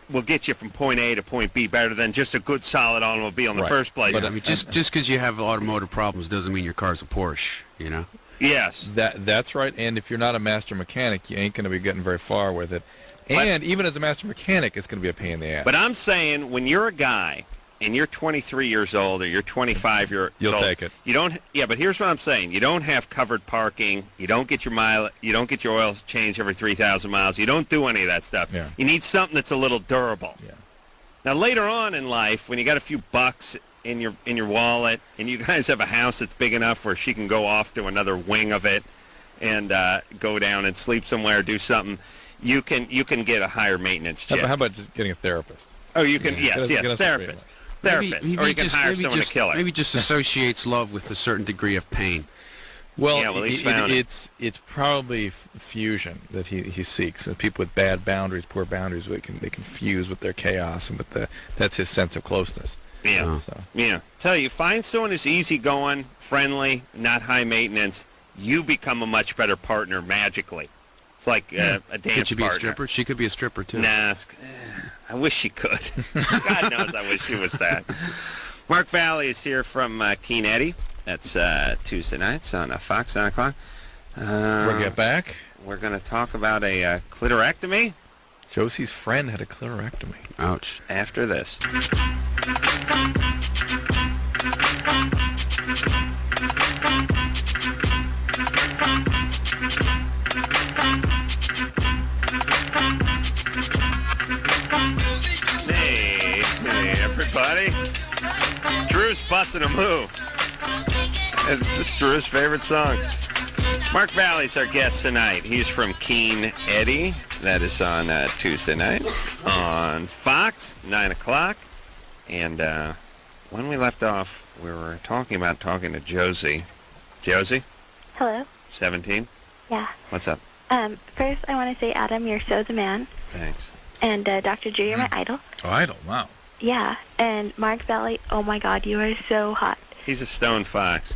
will get you from point A to point B better than just a good, solid automobile in the first place. But I mean, just because you have automotive problems doesn't mean your car's a Porsche, you know? Yes. That's right. And if you're not a master mechanic, you ain't going to be getting very far with it. And even as a master mechanic, it's going to be a pain in the ass. But I'm saying, when you're a guy and you're 23 years old or you're 25 years old, you'll take it. You don't. Yeah, but here's what I'm saying: you don't have covered parking. You don't get your You don't get your oil changed every 3,000 miles. You don't do any of that stuff. Yeah. You need something that's a little durable. Yeah. Now later on in life, when you got a few bucks in your wallet, and you guys have a house that's big enough where she can go off to another wing of it, and go down and sleep somewhere, do something, you can get a higher maintenance jet. How about just getting a therapist? Oh, you can. Yes, therapist. Maybe or you can hire someone to kill her. Maybe just associates love with a certain degree of pain. Well, it's probably fusion that he seeks. And people with bad boundaries, poor boundaries, they can fuse with their chaos, and that's his sense of closeness. Yeah. Tell you, find someone who's easygoing, friendly, not high maintenance. You become a much better partner magically. It's like a dance partner. Could she be a stripper? She could be a stripper too. Nah, I wish she could. God knows I wish she was that. Mark Valley is here from Keen Eddie. That's Tuesday nights on Fox 9 o'clock. We'll get back. We're going to talk about a clitorectomy. Josie's friend had a clitorectomy. Ouch. After this. Hey, everybody. Drew's busting a move. It's just Drew's favorite song. Mark Valley's our guest tonight. He's from Keen Eddie. That is on Tuesday nights on Fox, 9 o'clock. And when we left off, we were talking to Josie. Josie? Hello? 17? Yeah. What's up? First, I want to say, Adam, you're so the man. Thanks. And Dr. Drew, you're my idol. Oh, idol? Wow. Yeah. And Mark Valley, oh my God, you are so hot. He's a stone fox.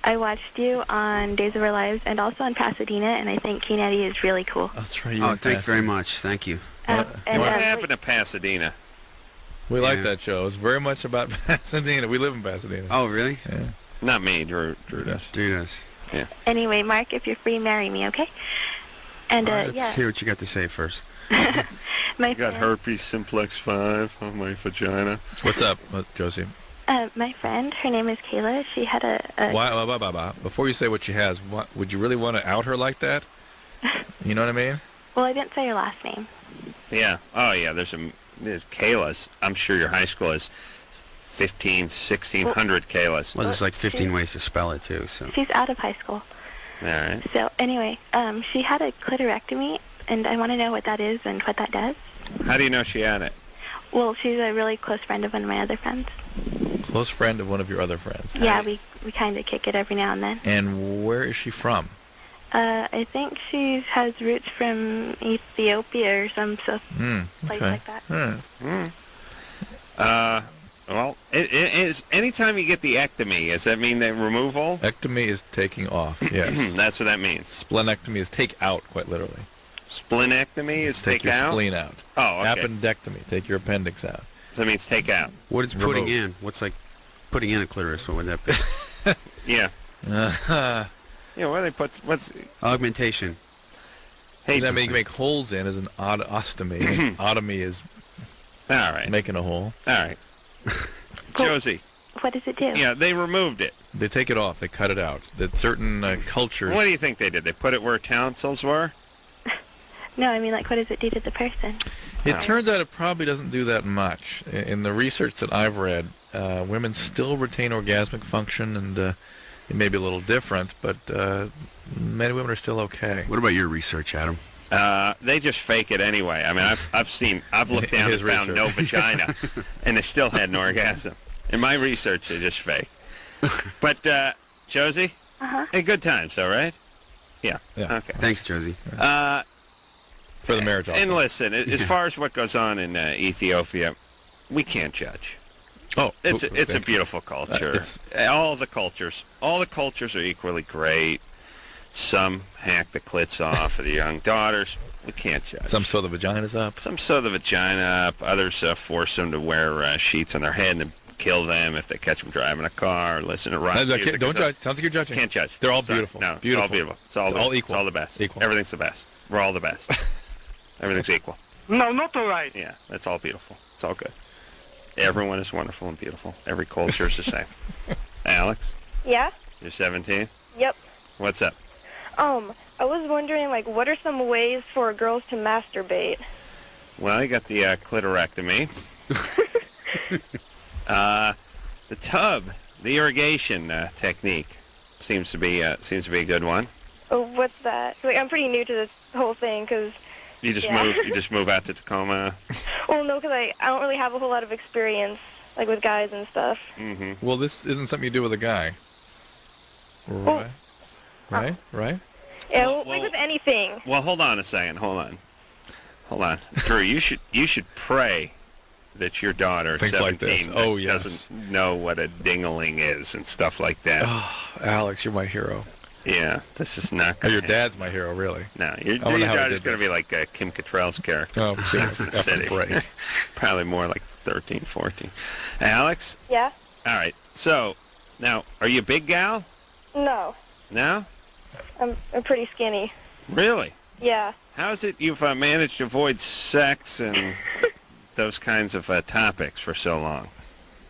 I watched you on Days of Our Lives and also on Pasadena, and I think Keen Eddie is really cool. That's right. Thank you very much. Thank you. What happened to Pasadena? We like that show. It's very much about Pasadena. We live in Pasadena. Oh, really? Yeah. Not me. Drew does. Drew does. Yeah. Anyway, Mark, if you're free, marry me, okay? And let's hear what you got to say first. My got friend, herpes simplex 5 on my vagina. What's up, Josie? my friend, her name is Kayla. She had a Before you say what she has, would you really want to out her like that? You know what I mean? Well, I didn't say your last name. Yeah. Oh, yeah. There's Kayla's. I'm sure your high school is 1,600 Kayla's. Well, there's like 15 ways to spell it, too. So She's out of high school. All right. So, anyway, she had a clitorectomy, and I want to know what that is and what that does. How do you know she had it? Well, she's a really close friend of one of my other friends. Close friend of one of your other friends. Yeah, we kind of kick it every now and then. And where is she from? I think she has roots from Ethiopia or some place like that. Well, it is. Anytime you get the ectomy, does that mean the removal? Ectomy is taking off. Yes. That's what that means. Splenectomy is take out, quite literally. Splenectomy is take your out? Spleen out. Oh, okay. Appendectomy, take your appendix out. So that means take out. What it's putting in? What's like? Putting in a clitoris, what would that be? Yeah. Yeah, what do they put? What's Augmentation. Hey, that make holes in is an ostomy. Otomy is all right. Making a hole. All right. Josie. What does it do? Yeah, they removed it. They take it off. They cut it out. That certain cultures. What do you think they did? They put it where tonsils were? No, I mean, like, what does it do to the person? It turns out it probably doesn't do that much. In the research that I've read, women still retain orgasmic function, and it may be a little different, but men and women are still okay. What about your research, Adam? They just fake it anyway. I mean, I've looked down and found no vagina, and they still had an orgasm. In my research, they just fake. But Josie, hey, good times, though, right? Yeah. Okay. Thanks, Josie. For the marriage offer. And listen, as far as what goes on in Ethiopia, we can't judge. Oh, it's a beautiful culture. All the cultures are equally great. Some hack the clits off of the young daughters. We can't judge. Some sew the vaginas up. Some sew the vagina up. Others force them to wear sheets on their head and then kill them if they catch them driving a car. Listen to rock music. Don't judge. Sounds like you're judging. Can't judge. They're all beautiful. No, beautiful. It's all beautiful. It's all equal. It's all the best. Equal. Everything's the best. We're all the best. Everything's equal. No, not all right. Yeah, that's all beautiful. It's all good. Everyone is wonderful and beautiful. Every culture is the same. Alex? Yeah? You're 17? Yep. What's up? I was wondering, like, what are some ways for girls to masturbate? Well, you got the clitorectomy. The tub, the irrigation technique seems to be a good one. Oh, what's that? Like, I'm pretty new to this whole thing, because... You just move out to Tacoma? Well, no, because I don't really have a whole lot of experience, like, with guys and stuff. Mm-hmm. Well, this isn't something you do with a guy. Right? Right? Yeah, like with anything. Well, hold on a second. Hold on. Drew, you should pray that your daughter, Things 17, like this. doesn't know what a ding-a-ling is and stuff like that. Oh, Alex, you're my hero. Yeah, this is not good. Your dad's my hero, really. No, your daughter's going to be like Kim Cattrall's character. Oh, Sex and the City. Probably more like 13, 14. Alex? Yeah? All right. So, now, are you a big gal? No. No? I'm pretty skinny. Really? Yeah. How is it you've managed to avoid sex and those kinds of topics for so long?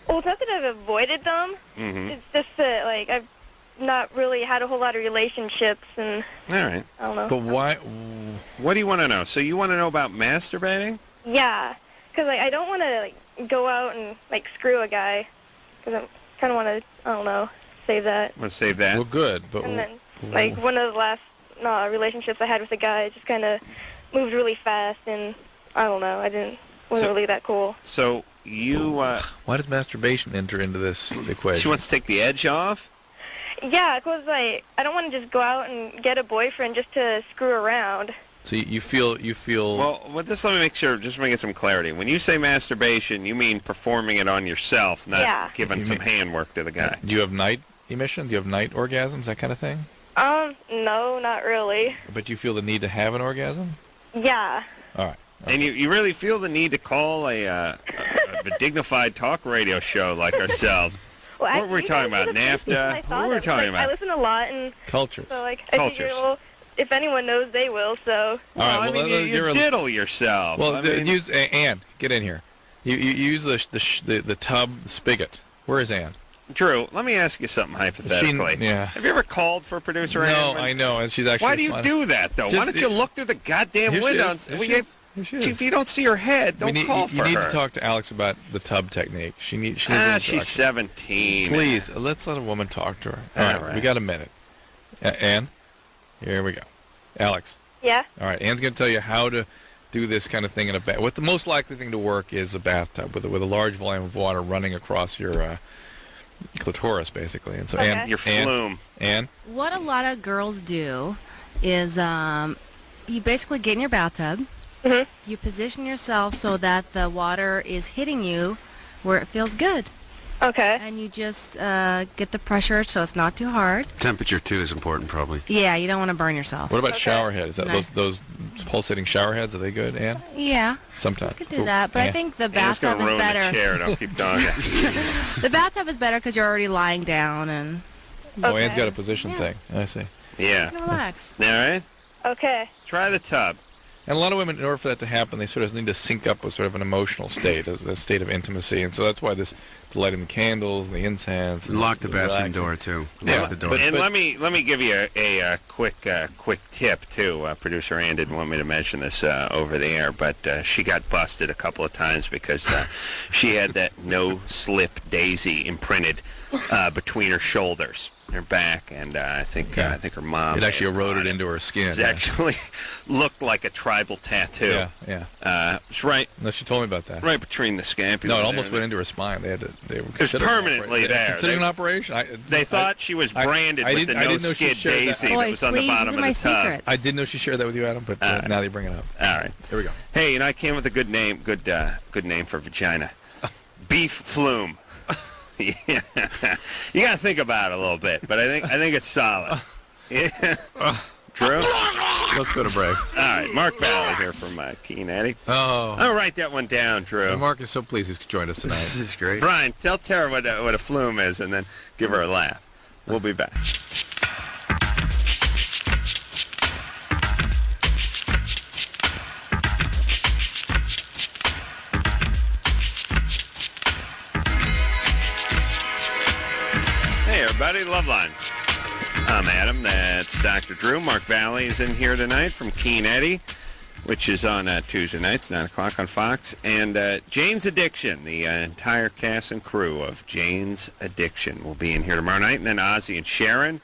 Well, it's not that I've avoided them. Mm-hmm. It's just that, like, I've not really had a whole lot of relationships, and all right. I don't know. But why? What do you want to know? So you want to know about masturbating? Yeah, because like I don't want to like go out and like screw a guy, because I kind of want to, I don't know, save that. Want to save that? Well, good, but and then like one of the last relationships I had with a guy just kind of moved really fast, and I don't know, wasn't really that cool. So you why does masturbation enter into this equation? She wants to take the edge off? Yeah, because like I don't want to just go out and get a boyfriend just to screw around. So you feel. Well, let me make sure, just to get some clarity. When you say masturbation, you mean performing it on yourself, not giving some handwork to the guy. Do you have night emission? Do you have night orgasms, that kind of thing? No, not really. But you feel the need to have an orgasm? Yeah. All right. Okay. And you really feel the need to call a dignified talk radio show like ourselves. Well, what were we talking about? NAFTA? What were we talking about? I listen a lot, and cultures. So I figure, well, if anyone knows, they will. So. Well, I mean, you diddle yourself. Well, use Ann. Get in here. You use the tub spigot. Where is Ann? Drew, let me ask you something hypothetically. Have you ever called for producer Ann? No, I know, and she's actually. Why do you do that though? Why don't you look through the goddamn windows? If you don't see her head, don't call for her. You need to talk to Alex about the tub technique. She needs she's 17. Please, let's let a woman talk to her. All right. We got a minute. Ann, here we go. Alex. Yeah? All right, Ann's going to tell you how to do this kind of thing in a bath. What the most likely thing to work is a bathtub with a large volume of water running across your clitoris, basically. And so, Ann, your flume. Ann? What a lot of girls do is you basically get in your bathtub. Mm-hmm. You position yourself so that the water is hitting you where it feels good. Okay. And you just get the pressure so it's not too hard. Temperature, too, is important, probably. Yeah, you don't want to burn yourself. What about shower head? Is that those pulsating shower heads, are they good, Ann? Yeah. Sometimes. You could do that, but I think the Anne's bathtub gonna is ruin better. the chair. Don't keep talking. The bathtub is better because you're already lying down and Oh, Ann's got a position thing. I see. Yeah. you can relax. All right. Okay. Try the tub. And a lot of women, in order for that to happen, they sort of need to sync up with sort of an emotional state, a state of intimacy. And so that's why the lighting the candles and the incense. And lock the bathroom relaxing. door, too. Yeah. Lock the door. And let me give you a quick tip too. Producer Ann didn't want me to mention this over the air, but she got busted a couple of times because she had that no slip daisy imprinted between her shoulders, her back, and I think her mom. It actually eroded into her skin. It actually looked like a tribal tattoo. Yeah. It's right. No, she told me about that. Right between the scapula. No, it almost went into her spine. They were It was permanently there. Considering an operation. They thought she was branded with the no skid daisy that was on the bottom of the tub. I didn't know she shared that with you, Adam, but now you bring it up. All right. Here we go. Hey, I came with a good name, good name for vagina. Beef flume. Yeah. You got to think about it a little bit, but I think it's solid. Yeah. Drew? Let's go to break. All right, Mark Valley here from Keen Eddie. Oh. I'll write that one down, Drew. And Mark is so pleased he's joined us tonight. This is great. Brian, tell Tara what a flume is, and then give her a laugh. We'll be back. Hey, everybody, Loveline. I'm Adam. That's Dr. Drew. Mark Valley is in here tonight from Keen Eddie, which is on Tuesday nights, 9 o'clock on Fox. And Jane's Addiction, the entire cast and crew of Jane's Addiction will be in here tomorrow night. And then Ozzy and Sharon.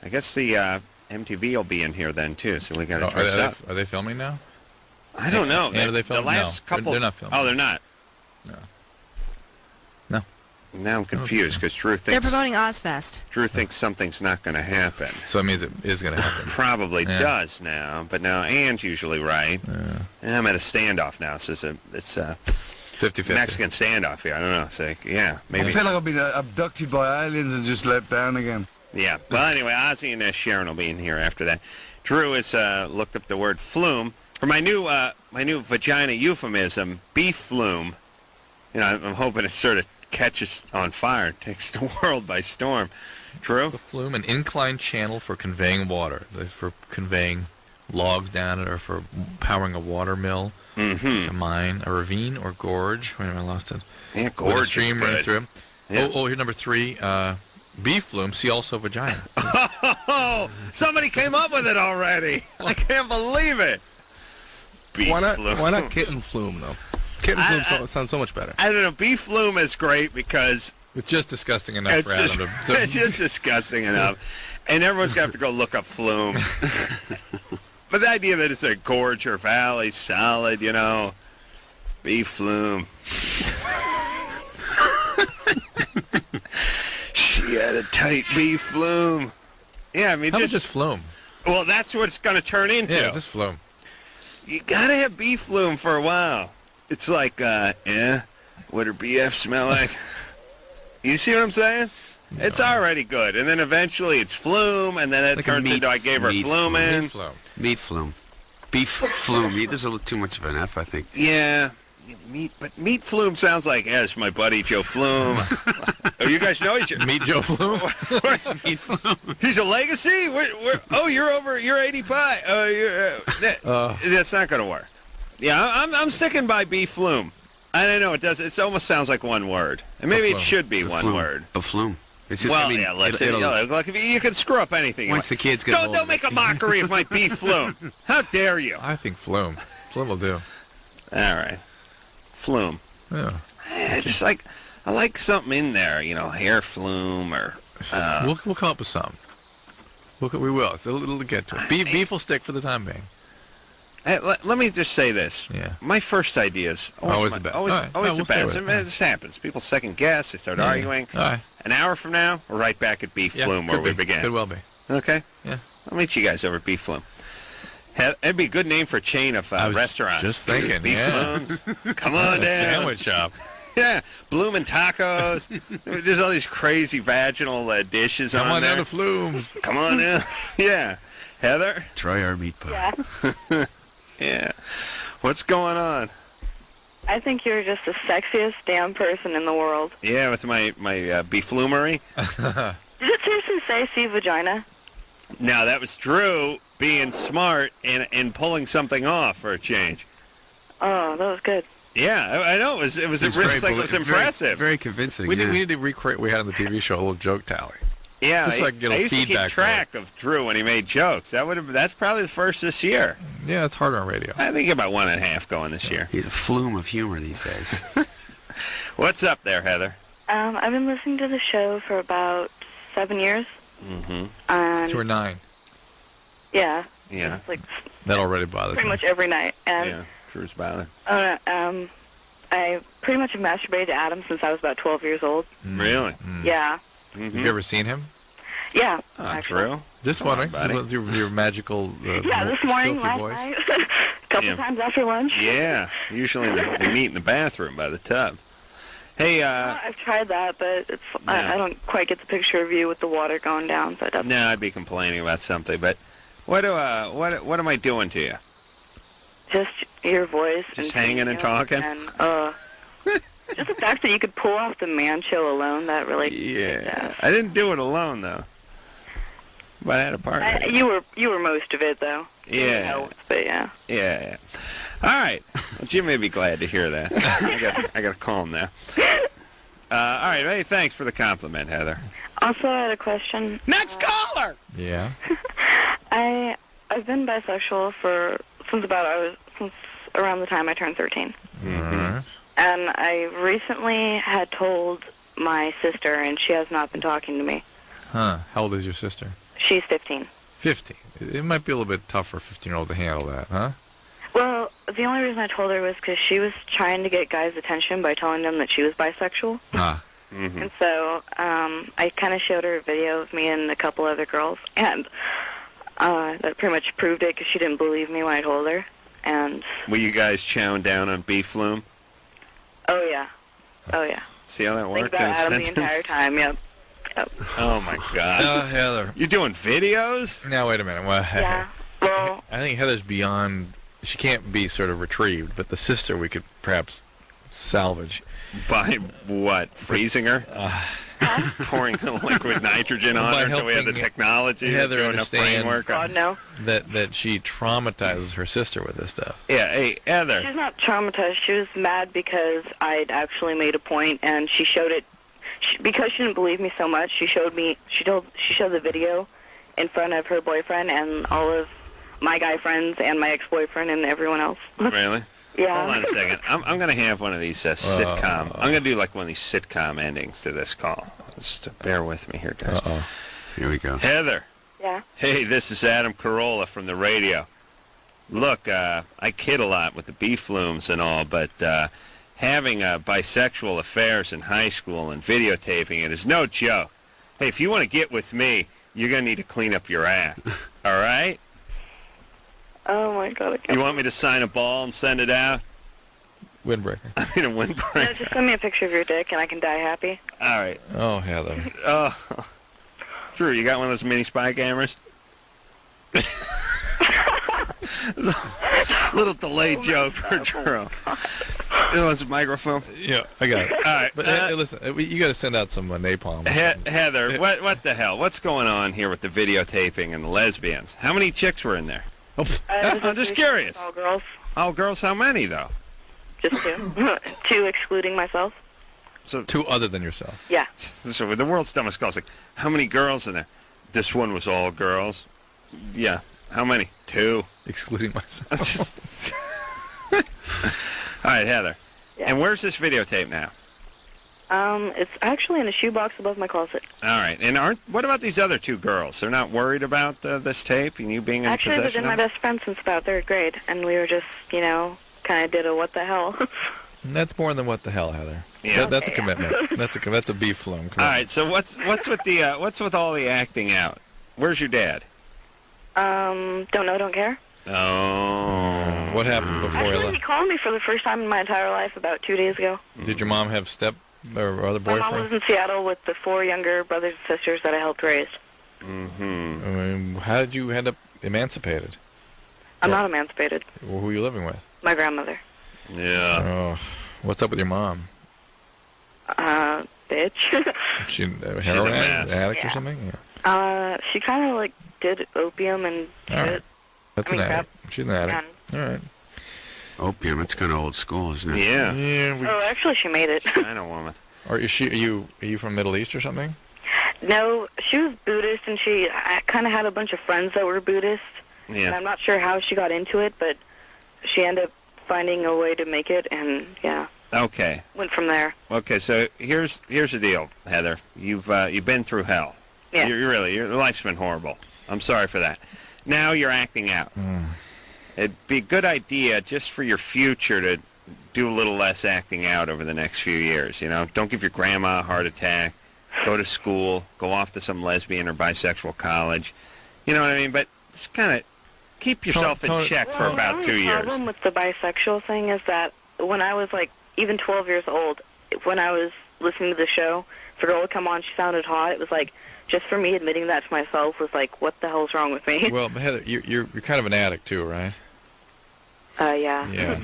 I guess the MTV will be in here then, too, so we got to dress up. Are they filming now? I don't know. Are they filming? The last couple... They're not filming. Oh, they're not? No. Now I'm confused because Drew thinks... They're promoting Ozfest. Drew thinks something's not going to happen. So it means it is going to happen. Probably does now, but now Ann's usually right. And I'm at a standoff now, so it's a 50-50. Mexican standoff here. I don't know. It's like, yeah, maybe. I feel like I've been abducted by aliens and just let down again. Yeah. Well, anyway, Ozzy and Sharon will be in here after that. Drew has looked up the word flume. For my new vagina euphemism, beef flume, you know, I'm hoping it sort of catches on fire, takes the world by storm. Drew? The flume, an inclined channel for conveying water. That's for conveying logs down it or for powering a water mill, a mine, a ravine or gorge. Wait a minute, I lost it. Yeah, gorge with a stream is running good. through. Yeah. Oh, here, number 3, beef flume, see also vagina. Oh, somebody came up with it already. I can't believe it. Beef flume. Why not kitten flume, though? Kitten flume sounds so much better. I don't know. Beef flume is great because... It's just disgusting enough for Adam to... It's just disgusting enough. And everyone's going to have to go look up flume. But the idea that it's a gorge or valley, solid, you know. Beef flume. She had a tight beef flume. Yeah, I mean... How about just flume? Well, that's what it's going to turn into. Yeah, just flume. You got to have beef flume for a while. It's like, what her BF smell like? You see what I'm saying? No. It's already good. And then eventually it's flume, and then it like turns into I gave her flume in. Meat flume. Beef flume. There's a little too much of an F, I think. Yeah. But meat flume sounds like, it's my buddy Joe Flume. Oh, you guys know each other. Meet Joe Flume? Meat flume. He's a legacy? You're 85. That's not going to work. Yeah, I'm sticking by beef flume. I don't know. It almost sounds like one word. And maybe it should be one word. Beflume. It's just, listen. Look, you can screw up anything. Once the kids get don't make a mockery of my beef flume. How dare you? I think flume. Flume will do. All right. Flume. Yeah. It's just like, I like something in there, hair flume or... We'll come up with something. We will. It's a little to get to it. Beef will stick for the time being. Hey, let me just say this. Yeah. My first idea is always the best. Always the best. This happens. People second guess. They start arguing. All right. An hour from now, we're right back at Beef Flume where we began. Could well be. Okay? Yeah. I'll meet you guys over at Beef Flume. It'd be a good name for a chain of restaurants. Just thinking. Beef Flumes. Come on down. Sandwich shop. Yeah. Bloomin' Tacos. There's all these crazy vaginal dishes on there. Come on down to Flumes. Come on down. Yeah. Heather? Try our meat pie. Yeah. Yeah. What's going on? I think you're just the sexiest damn person in the world. Yeah, with my beeflumery. Did it seriously say see vagina? No, that was Drew being smart and pulling something off for a change. Oh, that was good. Yeah, I know. It was impressive. Very convincing. We need to recreate what we had on the TV show, a little joke tally. Yeah, just so I can get a I used to keep feedback. track of Drew when he made jokes. That's probably the first this year. Yeah, it's harder on radio. I think about 1.5 going this year. He's a flume of humor these days. What's up there, Heather? I've been listening to the show for about 7 years. Mm-hmm. Since you were 9. Yeah. Yeah. It's like That already bothers pretty me. much every night. And Yeah, Drew's bothered. I pretty much have masturbated to Adam since I was about 12 years old. Really? Yeah. Mm-hmm. Have you ever seen him? Yeah. Drew? Just wondering. Your magical yeah, this morning, silky last voice. night. A couple times after lunch. Yeah, usually they meet in the bathroom by the tub. Hey, I've tried that, but it's I don't quite get the picture of you with the water going down. So that's no, I'd be complaining about something, but what am I doing to you? just your voice. Just and hanging and talking? And, just the fact that you could pull off the man show alone, that really... Yeah, I didn't do it alone, though. But I had a partner. You were most of it, though. Yeah. Notes, but yeah. Yeah. All right. Well, Jim may be glad to hear that. I got to call him now. All right. Hey, thanks for the compliment, Heather. Also, I had a question. Next caller! Yeah? I've been bisexual since around the time I turned 13. Mm-hmm. And I recently had told my sister, and she has not been talking to me. Huh. How old is your sister? She's 15. 15. It might be a little bit tough for a 15-year-old to handle that, huh? Well, the only reason I told her was because she was trying to get guys' attention by telling them that she was bisexual. Ah. Mm-hmm. And so I kind of showed her a video of me and a couple other girls, and that pretty much proved it because she didn't believe me when I told her. And Were you guys chowing down on beef flume? oh yeah. See how that Think worked? about in a Adam the sentence? entire time. Yep. Oh, my God. Heather. You're doing videos? Now, wait a minute. Well, Yeah. Well, I think Heather's beyond... She can't be sort of retrieved, but the sister we could perhaps salvage. By what? Freezing her? Pouring the liquid nitrogen on By her until we have the helping technology? Heather doing enough understand brain work? God, no. that she traumatizes her sister with this stuff. Yeah, hey, Heather. She's not traumatized. She was mad because I'd actually made a point, and she showed it. Because she didn't believe me so much, she showed the video in front of her boyfriend and all of my guy friends and my ex-boyfriend and everyone else. Really? Yeah. Hold on a second. I'm going to have one of these sitcom. I'm going to do like one of these sitcom endings to this call. Just bear with me here, guys. Uh-oh. Here we go. Heather. Yeah. Hey, this is Adam Carolla from the radio. Look, I kid a lot with the beef flumes and all, but having bisexual affairs in high school and videotaping it is no joke. Hey, if you want to get with me, you're going to need to clean up your act. All right? Oh, my God. I can't. You want me to sign a ball and send it out? Windbreaker. I mean, a windbreaker. No, just send me a picture of your dick, and I can die happy. All right. Oh, Heather. Oh. Drew, you got one of those mini spy cameras? Little delayed joke for Drew. You want some microfilm? Yeah, I got it. All right. But hey, listen, you got to send out some napalm. Heather, what the hell? What's going on here with the videotaping and the lesbians? How many chicks were in there? I'm just curious. All girls. All girls? How many, though? Just 2. 2 excluding myself. So 2 other than yourself. Yeah. So the world's dumbest calls. Like, how many girls in there? This one was all girls. Yeah. How many? 2. Excluding myself. All right, Heather. Yeah. And where's this videotape now? It's actually in a shoebox above my closet. All right. And what about these other 2 girls? They're not worried about this tape and you being in Actually, they've possession been of my it? best friend since about 3rd grade, and we were just, kind of did a what the hell. That's more than what the hell, Heather. Yeah. That's a commitment. That's a beef flume commitment. All right. So what's with all the acting out? Where's your dad? Don't know, don't care. Oh. What happened before he Actually, he left? called me for the first time in my entire life about 2 days ago. Did your mom have or other My mom boyfriend? was in Seattle with the 4 younger brothers and sisters that I helped raise. Mm-hmm. I mean, how did you end up emancipated? I'm not emancipated. Well, who are you living with? My grandmother. Yeah. Oh, what's up with your mom? Bitch. She a She's heroin a mess. addict or Yeah. something? Yeah. She kind of like did opium and All shit. right. That's I mean, an addict. She's an addict. All right. Opium, it's kind of old school, isn't it? Yeah. Oh, actually, she made it. China woman. Or is she? Are you from Middle East or something? No, she was Buddhist, and I kind of had a bunch of friends that were Buddhist. Yeah. And I'm not sure how she got into it, but she ended up finding a way to make it, and yeah, Okay. went from there. Okay. So here's the deal, Heather. You've been through hell. Yeah. Your life's been horrible. I'm sorry for that. Now you're acting out. It'd be a good idea just for your future to do a little less acting out over the next few years. Don't give your grandma a heart attack. Go to school. Go off to some lesbian or bisexual college. You know what I mean? But just kind of keep yourself in check for about 2 The years. problem with the bisexual thing is that when I was like even 12 years old, when I was listening to the show, if a girl would come on, she sounded hot. It was like, just for me admitting that to myself was like, what the hell's wrong with me? Well, but Heather, you're kind of an addict too, right? Yeah. Yeah.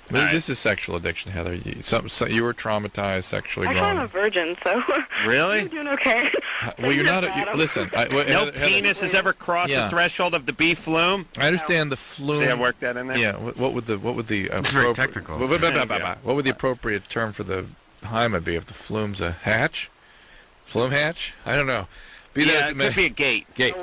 This is sexual addiction, Heather. You were traumatized, sexually Actually, I'm grown. a virgin, so Really? I'm doing okay. Well, you're not. Listen. No Heather, penis has ever crossed the threshold of the B flume. I understand the flume. See, I worked that in there. Yeah. What would the It's very technical. What would the appropriate term for the hymen be if the flume's a hatch? Flume hatch? I don't know. Yeah, it could be a gate. Gate.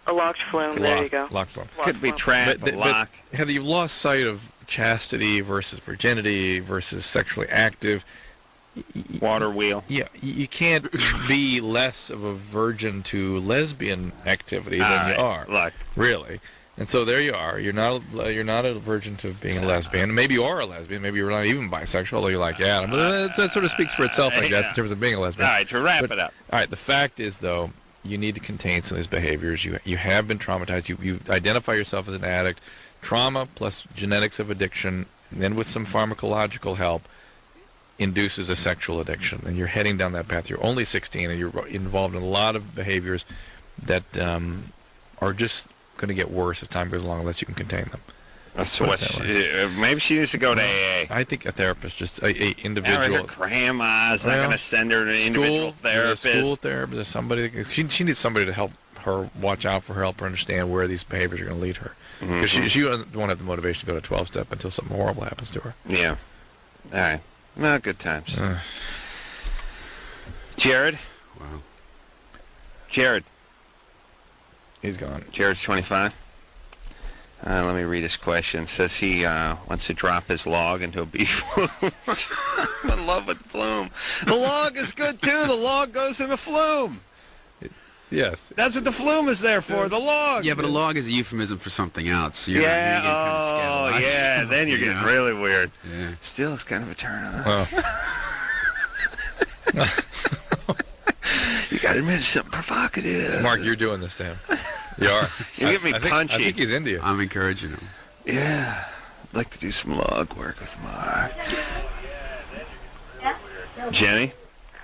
A locked flume. There you go. Locked flume. Could be trap, a lock. But Heather, you've lost sight of chastity versus virginity versus sexually active. Water wheel. Yeah, you can't be less of a virgin to lesbian activity than you are. Look. Really. And so there you are. You're not a virgin to being a lesbian. Maybe you are a lesbian. Maybe you're not even bisexual, although you like Adam. But that sort of speaks for itself, I guess, in terms of being a lesbian. All right, to wrap it up. All right, the fact is, though, you need to contain some of these behaviors. You have been traumatized. You identify yourself as an addict. Trauma plus genetics of addiction, and then with some pharmacological help, induces a sexual addiction. And you're heading down that path. You're only 16, and you're involved in a lot of behaviors that are just going to get worse as time goes along unless you can contain them. So maybe she needs to go to AA. I think a therapist, just a individual. Her grandma's not going to send her to an individual therapist. School therapist, somebody. She needs somebody to help her, watch out for her, help her understand where these behaviors are going to lead her. Because she won't have the motivation to go to 12-step until something horrible happens to her. Yeah. All right. Well, good times. Jared? Wow. Jared. He's gone. Jared's 25. Let me read his question. It says he wants to drop his log into a beef flume. I'm in love with flume. The log is good, too. The log goes in the flume. Yes. That's what the flume is there for, the log. Yeah, but a log is a euphemism for something else. So you're Yeah, getting kind of scandalized. yeah, then you're getting really weird. Yeah. Still, it's kind of a turn on. Well. You got to admit it's something provocative. Mark, you're doing this to him. You are. You get me punchy. I think he's into you. I'm encouraging him. Yeah. I'd like to do some log work with Mark. Jenny?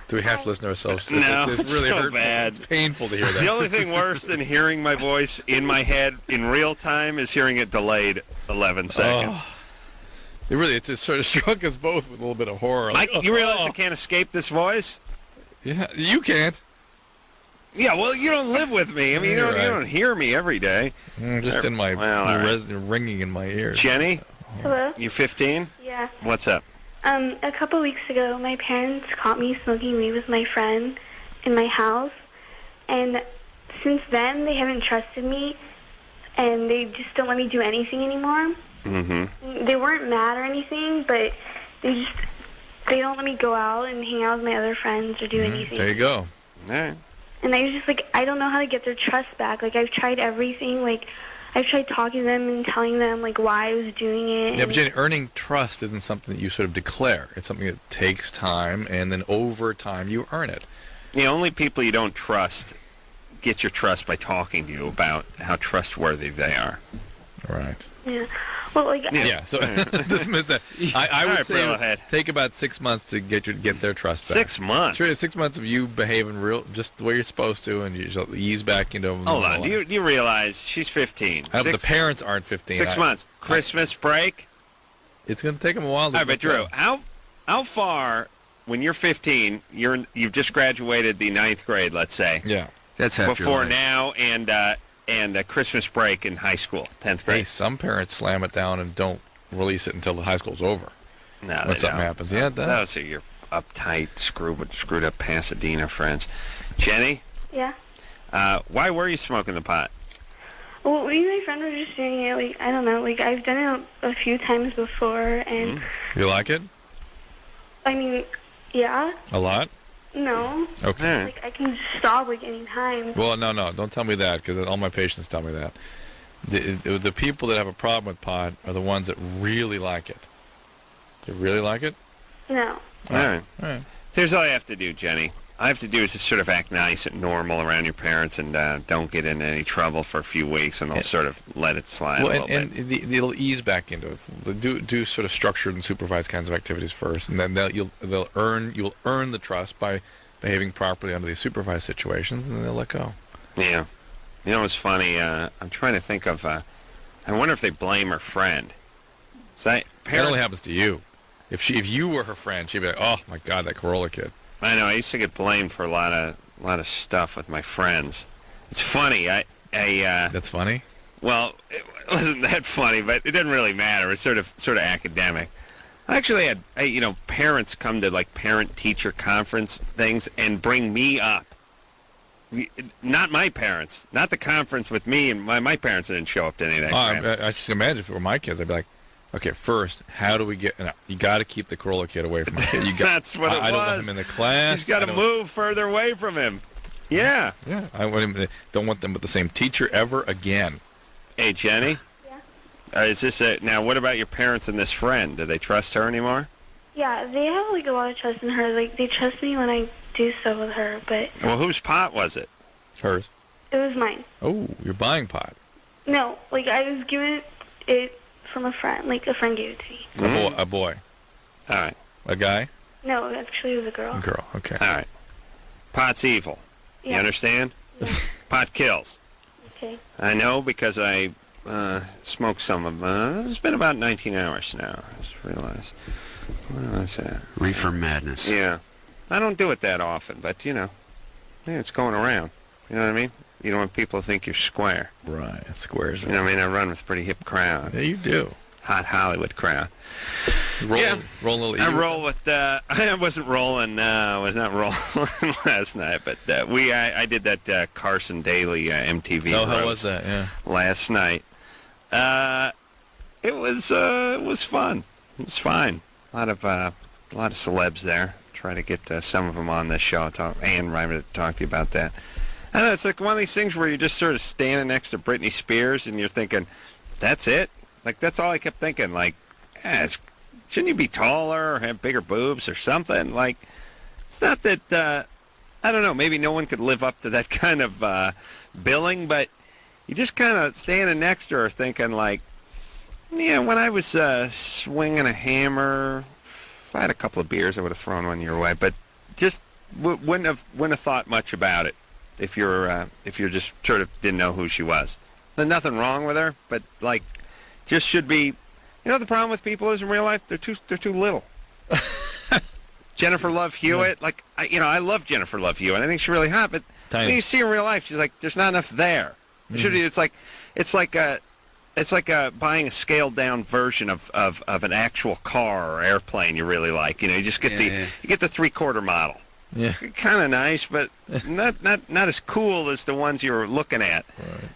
Do we have to listen to ourselves? No, it's really so hurtful. bad. It's painful to hear that. The only thing worse than hearing my voice in my head in real time is hearing it delayed 11 seconds. It just sort of struck us both with a little bit of horror. You realize I can't escape this voice? Yeah, you can't. Yeah, well, you don't live with me. I mean, you don't hear me every day. Just in my ringing in my ears. Jenny? Hello? You 15? Yeah. What's up? A couple weeks ago, my parents caught me smoking weed with my friend in my house, and since then, they haven't trusted me, and they just don't let me do anything anymore. Mm-hmm. They weren't mad or anything, but they don't let me go out and hang out with my other friends or do anything. There you go. All right. And I was just like, I don't know how to get their trust back. Like, I've tried everything. Like, I've tried talking to them and telling them, like, why I was doing it. Yeah, but Jenny, earning trust isn't something that you sort of declare. It's something that takes time, and then over time you earn it. The only people you don't trust get your trust by talking to you about how trustworthy they are. Right. Yeah. Well, like Yeah, so dismiss that. I would right, say Bro, ahead. take about 6 months to get their trust back. 6 months? Sure, 6 months of you behaving just the way you're supposed to, and you just ease back into them. Hold on. You realize she's 15. The parents aren't 15. 6 months. Christmas break? It's going to take them a while to All right, but Drew, how far, when you're 15, you've just graduated the 9th grade, let's say. Yeah. That's half your Before life. now and a Christmas break in high school, 10th grade. Hey, some parents slam it down and don't release it until the high school's over. No, when they something don't. happens. Yeah, it does. Those are your uptight, screwed up Pasadena friends. Jenny, yeah. why were you smoking the pot? Well, me and my friend were just doing it. Like, I don't know. Like, I've done it a few times before, and You like it? I mean, yeah. A lot? No. Okay. Like, I can just stop like any time. Well, no, don't tell me that, because all my patients tell me that. The people that have a problem with pot are the ones that really like it. They really like it? No. All right. All right. Here's all I have to do, Jenny. All I have to do is just sort of act nice and normal around your parents and don't get into any trouble for a few weeks, and they'll sort of let it slide a little bit. And they'll ease back into it. Do sort of structured and supervised kinds of activities first, and then you'll earn the trust by behaving properly under these supervised situations, and then they'll let go. Yeah. You know what's funny? I'm trying to think of, I wonder if they blame her friend. That only happens to you. If you were her friend, she'd be like, "Oh my God, that Carolla kid." I know. I used to get blamed for a lot of stuff with my friends. It's funny. That's funny. Well, it wasn't that funny, but it didn't really matter. It's sort of academic. I actually had parents come to like parent-teacher conference things and bring me up. Not my parents, not the conference with me, and my parents didn't show up to any of that. I just imagine if it were my kids, I'd be like, okay, first, how do we get? You got to keep the Carolla kid away from my kid. That's what it was. I don't want him in the class. He's got to move further away from him. Yeah. Yeah. Don't want them with the same teacher ever again. Hey, Jenny. Yeah. Is this now? What about your parents and this friend? Do they trust her anymore? Yeah, they have like a lot of trust in her. Like, they trust me when I do stuff with her, but Well, whose pot was it? Hers. it was mine. Oh, you're buying pot. No, like, I was given it from a friend. Like, a friend gave it to me. A boy. All right. A guy? No, actually, it was a girl. A girl. Okay. All right. Pot's evil. You Yeah. understand? Yeah. Pot kills. Okay. I know because I smoked some of them. It's been about 19 hours now. I just realized. What was that? Reefer madness. Yeah. I don't do it that often, but, yeah, it's going around. You know what I mean? You don't want people to think you're square. Right. Squares. You know what I mean? I run with a pretty hip crowd. Yeah, you do. Hot Hollywood crowd. Roll a little. I roll with. I wasn't rolling. I was not rolling last night, but I did that Carson Daly MTV. Oh, how was roast that? Yeah. Last night. It was fun. It was fine. A lot of celebs there. Try to get some of them on this show. Ann Reimer to talk to you about that. I don't know, it's like one of these things where you're just sort of standing next to Britney Spears and you're thinking, that's it? Like, that's all I kept thinking. Like, shouldn't you be taller or have bigger boobs or something? Like, it's not that, I don't know, maybe no one could live up to that kind of billing, but you just kind of standing next to her thinking, like, yeah, when I was swinging a hammer, if I had a couple of beers, I would have thrown one your way, but just wouldn't have thought much about it if you're just sort of didn't know who she was. There's nothing wrong with her, but like, just should be. You know, the problem with people is in real life they're too little. Jennifer Love Hewitt, like I love Jennifer Love Hewitt. I think she's really hot, but when you see her in real life, she's like, there's not enough there. It's like buying a scaled down version of an actual car or airplane you really like. You know, you just get you get the 3/4 model. Yeah. Kind of nice, but not as cool as the ones you were looking at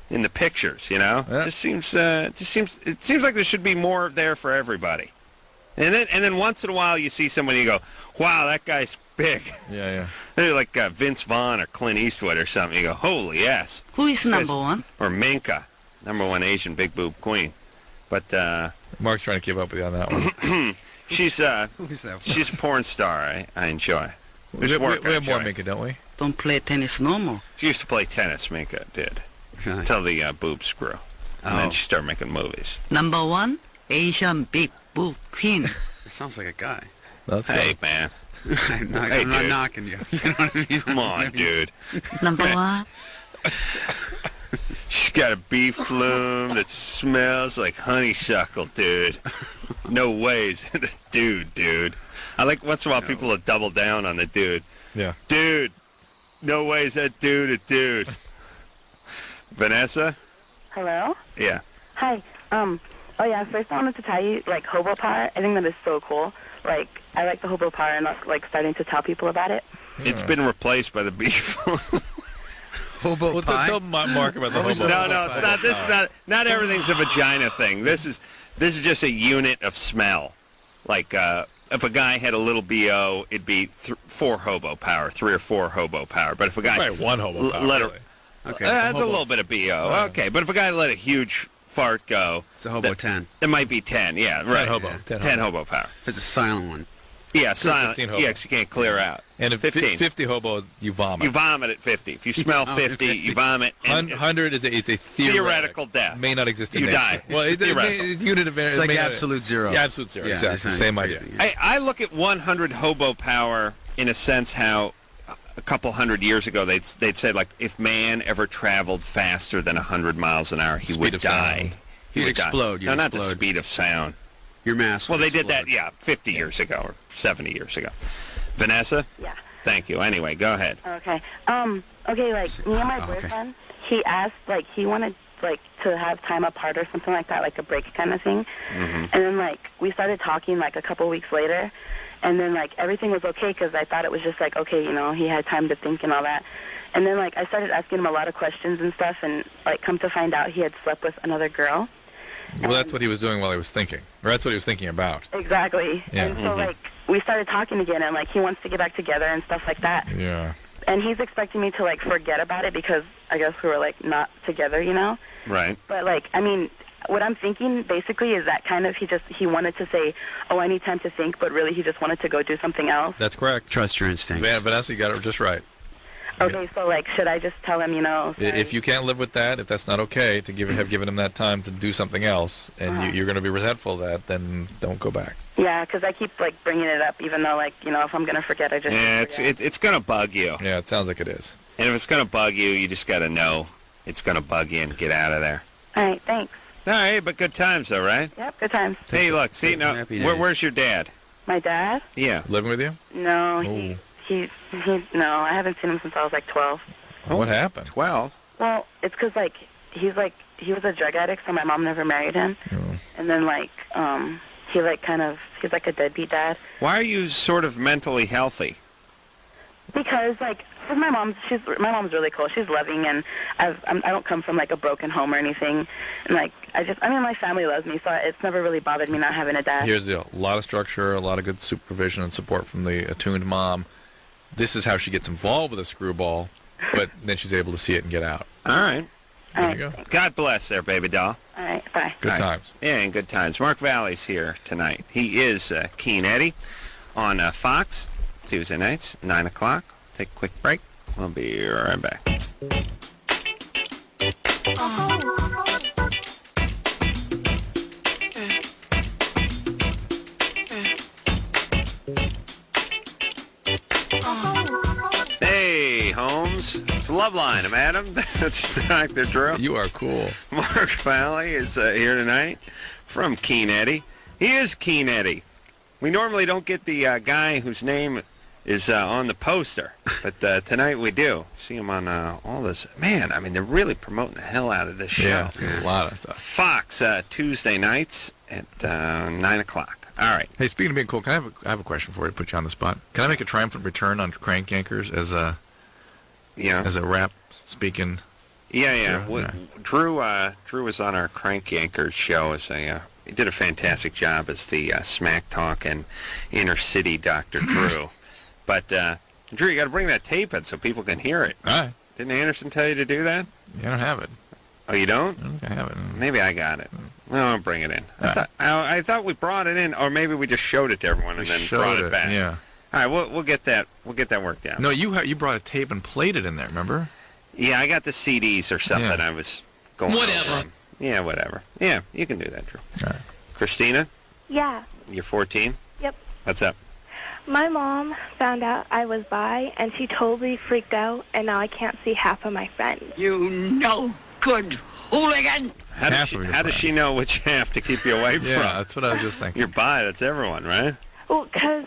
in the pictures. You know, it seems like there should be more there for everybody. And then once in a while you see someone you go, wow, that guy's big. Yeah. They're like Vince Vaughn or Clint Eastwood or something. You go, holy yes. Who is number one? Or Minka, number one Asian big boob queen. But Mark's trying to keep up with you on that one. She's Who's that? She's a porn star. I enjoy. We have more Minka, don't we? Don't play tennis no more. She used to play tennis, Minka did. Right. Until the boobs grew. And then she started making movies. Number one? Asian big boot queen. It sounds like a guy. That's Hey, good. man. I'm not Hey, dude. knocking you. You know what I mean? Come on, dude. Number one. She's got a beef flume that smells like honeysuckle, dude. No ways. Dude. I like once in a while people will double down on the dude. Yeah. Dude. No ways that dude a dude. Vanessa? Hello? Yeah. Hi. Oh yeah, first I wanted to tell you, like, hobo power, I think that is so cool. Like, I like the hobo power and, like, starting to tell people about it. It's been replaced by the beef. Hobo pie? Tell Mark about the hobo. No, it's not. This is not everything's a vagina thing. This is just a unit of smell. Like if a guy had a little BO, it'd be 4 hobo power, 3 or 4 hobo power. But if a guy Right, 1 hobo power. let Really. Okay. that's a little bit of BO. Okay, but if a guy let a huge fart go, It's a hobo 10. it might be 10. Yeah, right. 10 hobo. Yeah. 10 hobo power. If it's a silent one. Yeah, silent. 15 hobo. Yeah, 'cause you can't clear out. And if 15. 50 hobo, you vomit. You vomit at 50. If you smell 50, you vomit. And 100 is a theoretical death. May not exist in You nature. die. Well, Theoretical. unit of It's like absolute zero. Yeah, absolute zero. Yeah, Exactly. it's not Same crazy, idea. yeah. I look at 100 hobo power in a sense how a couple hundred years ago they'd said, like, if man ever traveled faster than 100 miles an hour, he Speed would of die. sound. He You'd would die. explode. No, You'd not the explode. speed of sound. Your mass. Well, would they did that, explode. 50 years ago or 70 years ago. Vanessa? Yeah. Thank you. Anyway, go ahead. Okay. Okay, like, me and my boyfriend, he asked, like, he wanted, like, to have time apart or something like that, like a break kind of thing. And then, like, we started talking, like, a couple weeks later. And then, like, everything was okay because I thought it was just, like, okay, you know, he had time to think and all that. And then, like, I started asking him a lot of questions and stuff. And, like, come to find out he had slept with another girl. Well, that's what he was doing while he was thinking. Or that's what he was thinking about. Exactly. Yeah. And so, like, we started talking again. And, like, he wants to get back together and stuff like that. Yeah. And he's expecting me to, like, forget about it because I guess we were, like, not together, you know? Right. But, like, I mean, what I'm thinking basically is that kind of he wanted to say, oh, I need time to think, but really he just wanted to go do something else. That's correct. Trust your instincts. Vanessa, you got it just right. Okay, so, like, should I just tell him, you know? If you can't live with that, if that's not okay, to have given him that time to do something else, and you're going to be resentful of that, then don't go back. Yeah, because I keep, like, bringing it up, even though, like, you know, if I'm going to forget, I just Yeah, forget. it's going to bug you. Yeah, it sounds like it is. And if it's going to bug you, you just got to know it's going to bug you and get out of there. All right, thanks. All right, but good times, though, right? Yep, good times. Hey, look, see, now, Happy days. where's your dad? My dad? Yeah. Living with you? No, Ooh. no, I haven't seen him since I was, like, 12. What happened? 12? Well, it's because, like, he was a drug addict, so my mom never married him. And then, like, he's like a deadbeat dad. Why are you sort of mentally healthy? Because, like, 'cause my mom's really cool. She's loving, and I don't come from, like, a broken home or anything. And, like, my family loves me, so it's never really bothered me not having a dad. Here's the deal. A lot of structure, a lot of good supervision and support from the attuned mom. This is how she gets involved with a screwball, but then she's able to see it and get out. All right. There you go. God bless there, baby doll. All right, bye. Good All right. times. Yeah, and good times. Mark Valley's here tonight. He is Keen Eddie on Fox, Tuesday nights, 9 o'clock. Take a quick break. We'll be right back. Hey, Holmes. It's Loveline. I'm Adam. That's Dr. Drew. You are cool. Mark Valley is here tonight from Keen Eddie. He is Keen Eddie. We normally don't get the guy whose name is on the poster, but tonight we do. See him on all this. Man, I mean, they're really promoting the hell out of this show. Yeah, a lot of stuff. Fox, Tuesday nights at 9 o'clock. All right. Hey, speaking of being cool, I have a question for you to put you on the spot. Can I make a triumphant return on Crank Yankers as a rap speaking? Yeah. Yeah. Drew was on our Crank Yankers show as he did a fantastic job as the smack talk and inner city Dr. Drew. But Drew, you got to bring that tape in so people can hear it. All right. Didn't Anderson tell you to do that? I don't have it. Oh, you don't? I don't think I have it. Maybe I got it. No, I'll bring it in. I thought we brought it in, or maybe we just showed it to everyone and then brought it back. Yeah. All right, we'll get that. We'll get that worked out. No, you brought a tape and played it in there. Remember? Yeah, I got the CDs or something. Yeah. I was going. Whatever. over. Yeah, whatever. Yeah, you can do that, Drew. All right. Christina, Yeah. you're 14? Yep. What's up? My mom found out I was bi, and she totally freaked out, and now I can't see half of my friends. You no good hooligan. How does she know which half to keep you away from? Yeah, that's what I was just thinking. You're bi, that's everyone, right? Well, because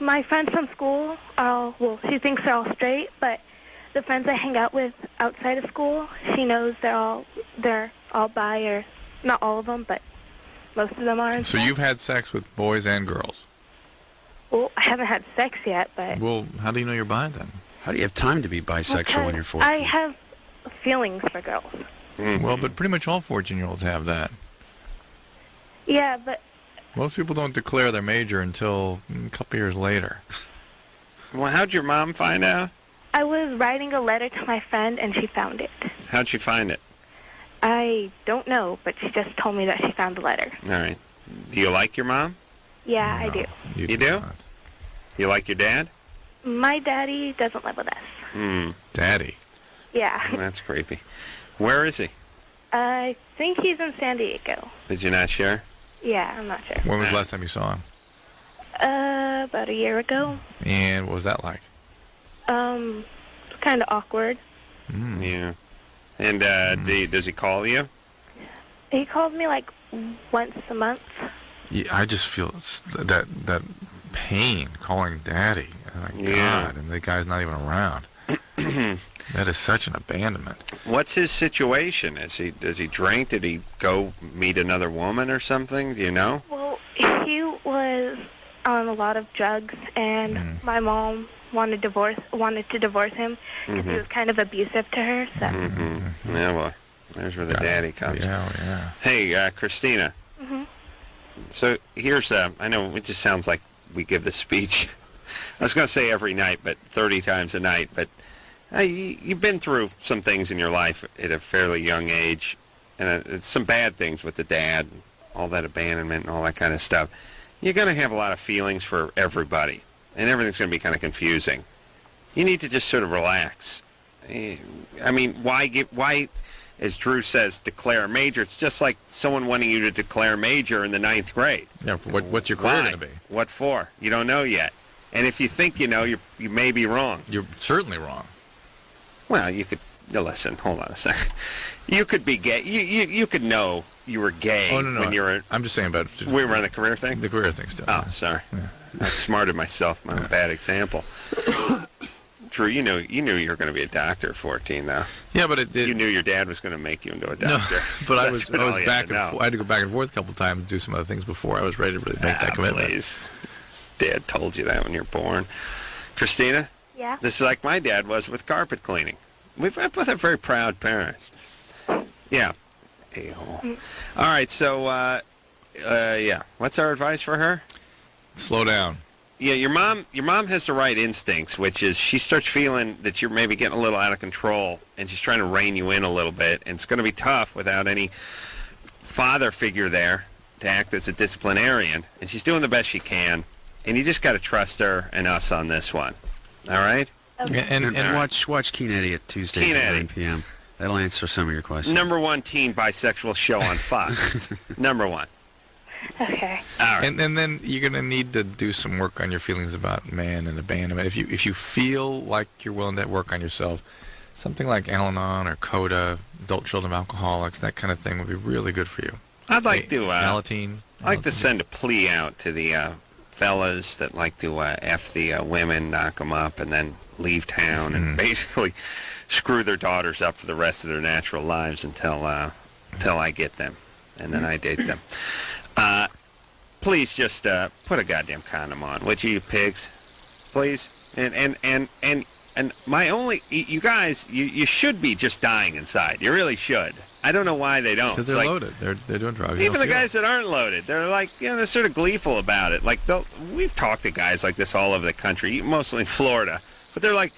my friends from school are all, she thinks they're all straight, but the friends I hang out with outside of school, she knows they're all bi, or not all of them, but most of them are. And So stuff. you've had sex with boys and girls. Well, I haven't had sex yet, but Well, how do you know you're bi then? How do you have time to be bisexual when you're 14? I have feelings for girls. Well, but pretty much all 14-year-olds have that. Yeah, but Most people don't declare their major until a couple years later. Well, how'd your mom find out? I was writing a letter to my friend, and she found it. How'd she find it? I don't know, but she just told me that she found the letter. All right. Do you like your mom? Yeah, I do. You do? You like your dad? My daddy doesn't live with us. Daddy. Yeah. That's creepy. Where is he? I think he's in San Diego. Did you not share? Yeah, I'm not sure. When was the last time you saw him? About a year ago. And what was that like? Kind of awkward. Yeah. And does he call you? He called me like once a month. Yeah, I just feel that pain calling daddy. Oh my God, and the guy's not even around. That is such an abandonment. What's his situation? Does he drink? Did he go meet another woman or something? Do you know? Well, he was on a lot of drugs, and my mom wanted to divorce him because he was kind of abusive to her. So. Yeah, well, there's where the daddy comes. Yeah. Hey, Christina. So here's, I know it just sounds like we give the speech. I was going to say every night, but 30 times a night. But you've been through some things in your life at a fairly young age, and it's some bad things with the dad, all that abandonment and all that kind of stuff. You're going to have a lot of feelings for everybody, and everything's going to be kind of confusing. You need to just sort of relax. I mean, why, as Drew says, declare a major? It's just like someone wanting you to declare a major in the 9th grade. Yeah, what's your career going to be? What for? You don't know yet. And if you think you know, you may be wrong. You're certainly wrong. Well, you could listen. Hold on a second. You could be gay. You could know you were gay. Oh no! When you were. I'm just saying about. We were on the career thing. The career thing still. Oh, sorry. Yeah. I smarted myself. I'm a bad example. Drew, you knew you were going to be a doctor at 14, though. Yeah, but you knew your dad was going to make you into a doctor. No, but I was back and forth. I had to go back and forth a couple of times and do some other things before I was ready to really make that commitment. Please. Dad told you that when you're born. Christina? Yeah? This is like my dad was with carpet cleaning. We've both have very proud parents. Yeah. A-hole. All right, so, yeah. What's our advice for her? Slow down. Yeah, your mom has the right instincts, which is she starts feeling that you're maybe getting a little out of control, and she's trying to rein you in a little bit, and it's going to be tough without any father figure there to act as a disciplinarian, and she's doing the best she can, and you just got to trust her and us on this one. All right? Okay. And watch Keen Eddie at Tuesdays at 9 p.m. That'll answer some of your questions. Number one teen bisexual show on Fox. Number one. Okay. All right. And then you're going to need to do some work on your feelings about man and abandonment. If you feel like you're willing to work on yourself, something like Al-Anon or CODA, Adult Children of Alcoholics, that kind of thing would be really good for you. I'd like to Alateen. I'd like to send a plea out to the fellas that like to F the women, knock them up, and then leave town and basically screw their daughters up for the rest of their natural lives until I get them, and then I date them. Please just put a goddamn condom on, would you pigs? Please. And my only, you guys, you should be just dying inside. You really should. I don't know why they don't. Because they're loaded. They're doing drugs. Even the guys that aren't loaded, they're like, they're sort of gleeful about it. Like, we've talked to guys like this all over the country, mostly in Florida, but they're like,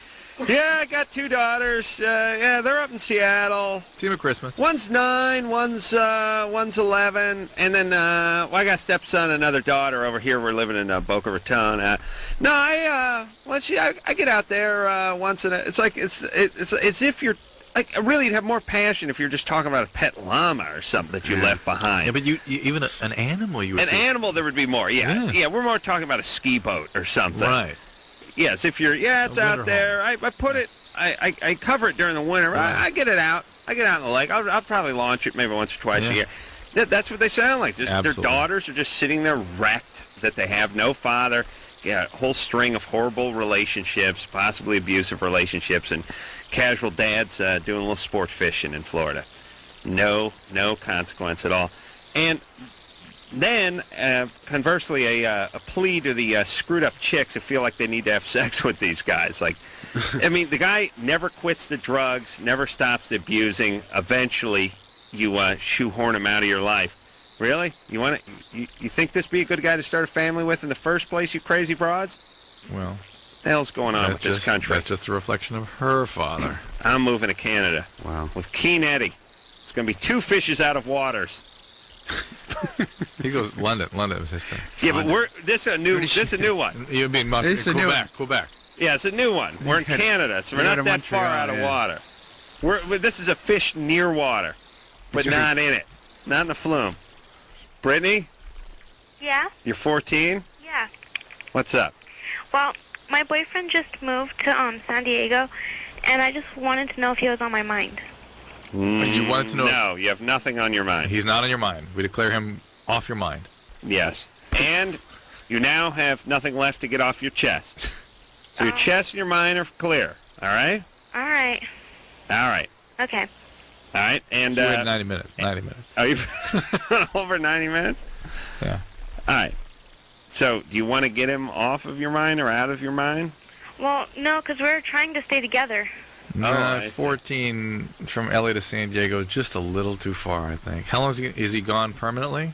yeah, I got 2 daughters. Yeah, they're up in Seattle. See them at Christmas. One's 9, one's 11, and then I got a stepson, another daughter over here. We're living in Boca Raton. I get out there once in a. It's like it's if you're Like, really, you'd have more passion if you're just talking about a pet llama or something that you left behind. Yeah, but you even an animal, you would An animal, there would be more. Yeah, we're more talking about a ski boat or something. Right. Yes, if you're, it's out there. I put it, I cover it during the winter. Right. I get it out. I get out in the lake. I'll probably launch it maybe once or twice a year. That's what they sound like. Their daughters are just sitting there wrecked that they have no father. Yeah, a whole string of horrible relationships, possibly abusive relationships, and casual dads doing a little sport fishing in Florida. No consequence at all. And then, conversely, a plea to the screwed-up chicks who feel like they need to have sex with these guys. Like, I mean, the guy never quits the drugs, never stops the abusing. Eventually, you shoehorn him out of your life. Really? You want to? You think this be a good guy to start a family with in the first place, you crazy broads? Well, what the hell's going on with this country? That's just a reflection of her father. I'm moving to Canada. Wow. With Keen Eddie. It's going to be 2 fishes out of waters. He goes London was his thing. Yeah, but this is a new one. You mean Quebec? Yeah, it's a new one. We're in Canada, so we're not that far out of water. This is a fish near water, but not in it, not in the flume. Brittany, Yeah? you're 14. Yeah. What's up? Well, my boyfriend just moved to San Diego, and I just wanted to know if he was on my mind. You wanted to know? No, you have nothing on your mind. He's not on your mind. We declare him off your mind. Yes. And you now have nothing left to get off your chest. So your chest and your mind are clear. All right? All right. All right. Okay. All right. And so we had 90 minutes. 90 minutes. Oh, you've over 90 minutes? Yeah. All right. So do you want to get him off of your mind or out of your mind? Well, no, because we're trying to stay together. 14 from LA to San Diego is just a little too far, I think. How long is he gone permanently?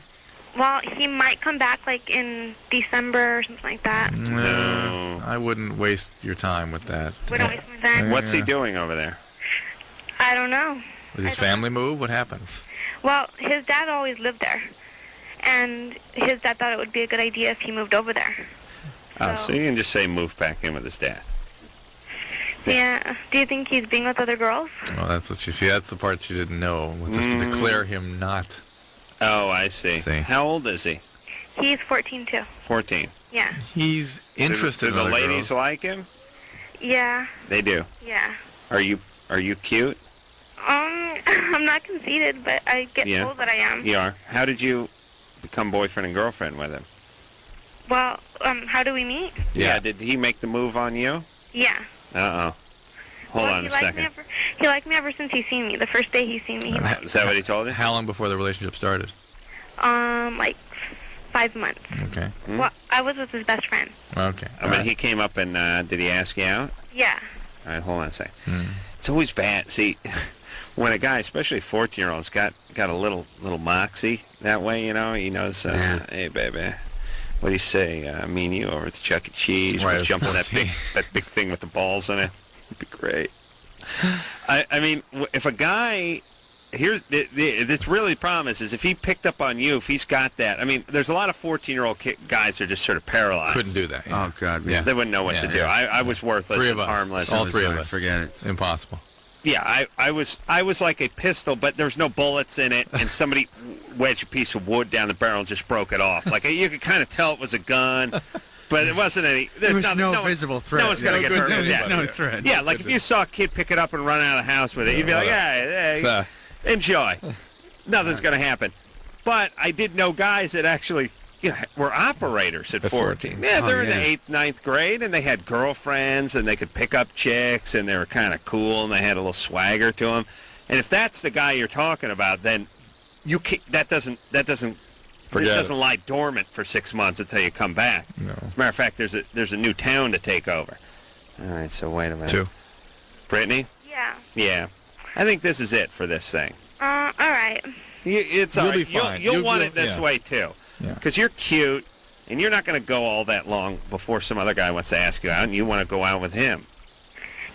Well, he might come back like in December or something like that. No. I wouldn't waste your time with that. Wouldn't waste my time. What's he doing over there? I don't know. Did his family move? What happened? Well, his dad always lived there. And his dad thought it would be a good idea if he moved over there. So you can just say move back in with his dad. Yeah. Do you think he's being with other girls? Well, that's what that's the part she didn't know. Was just to declare him not. Oh, I see. How old is he? He's 14 too. 14. Yeah. He's interested do in the other ladies girls. like him? Yeah. They do. Yeah. Are you cute? I'm not conceited, but I get told that I am. You are. How did you become boyfriend and girlfriend with him? Well, how do we meet? Yeah. Did he make the move on you? Yeah. Uh-oh. Hold on a second. He liked me ever since he seen me. The first day he seen me. Is that what he told you? How long before the relationship started? Like 5 months. Okay. Well, I was with his best friend. Okay. I mean, he came up and did he ask you out? Yeah. All right, hold on a second. It's always bad. See, when a guy, especially a 14-year-old's got a little moxie that way, he knows, hey, baby, what do you say? Me and you over at the Chuck E. Cheese. Right, We'll jump on that big thing with the balls in it. It'd be great. I mean, if a guy... This really the problem is if he picked up on you, if he's got that. I mean, there's a lot of 14-year-old guys that are just sort of paralyzed. Couldn't do that. Yeah. Oh, God. Yeah. They wouldn't know what to do. I was worthless Three and of us. harmless. All three of us. Forget it. Impossible. Yeah, I was like a pistol, but there was no bullets in it, and somebody wedged a piece of wood down the barrel and just broke it off. Like, you could kind of tell it was a gun, but it wasn't any... There was no visible threat. No one's going to get hurt with that. No threat. Yeah, like if you saw a kid pick it up and run out of the house with it, you'd be like, hey, enjoy. Nothing's going to happen. But I did know guys that actually were operators at 14. Yeah, they're in the 8th, 9th grade, and they had girlfriends, and they could pick up chicks, and they were kind of cool, and they had a little swagger to them. And if that's the guy you're talking about, then that doesn't lie dormant for 6 months until you come back. No. As a matter of fact, there's a new town to take over. All right, so wait a minute. 2. Brittany? Yeah. Yeah. I think this is it for this thing. All right. It's all You'll right. be fine. You'll want it this way, too. Because you're cute, and you're not going to go all that long before some other guy wants to ask you out, and you want to go out with him.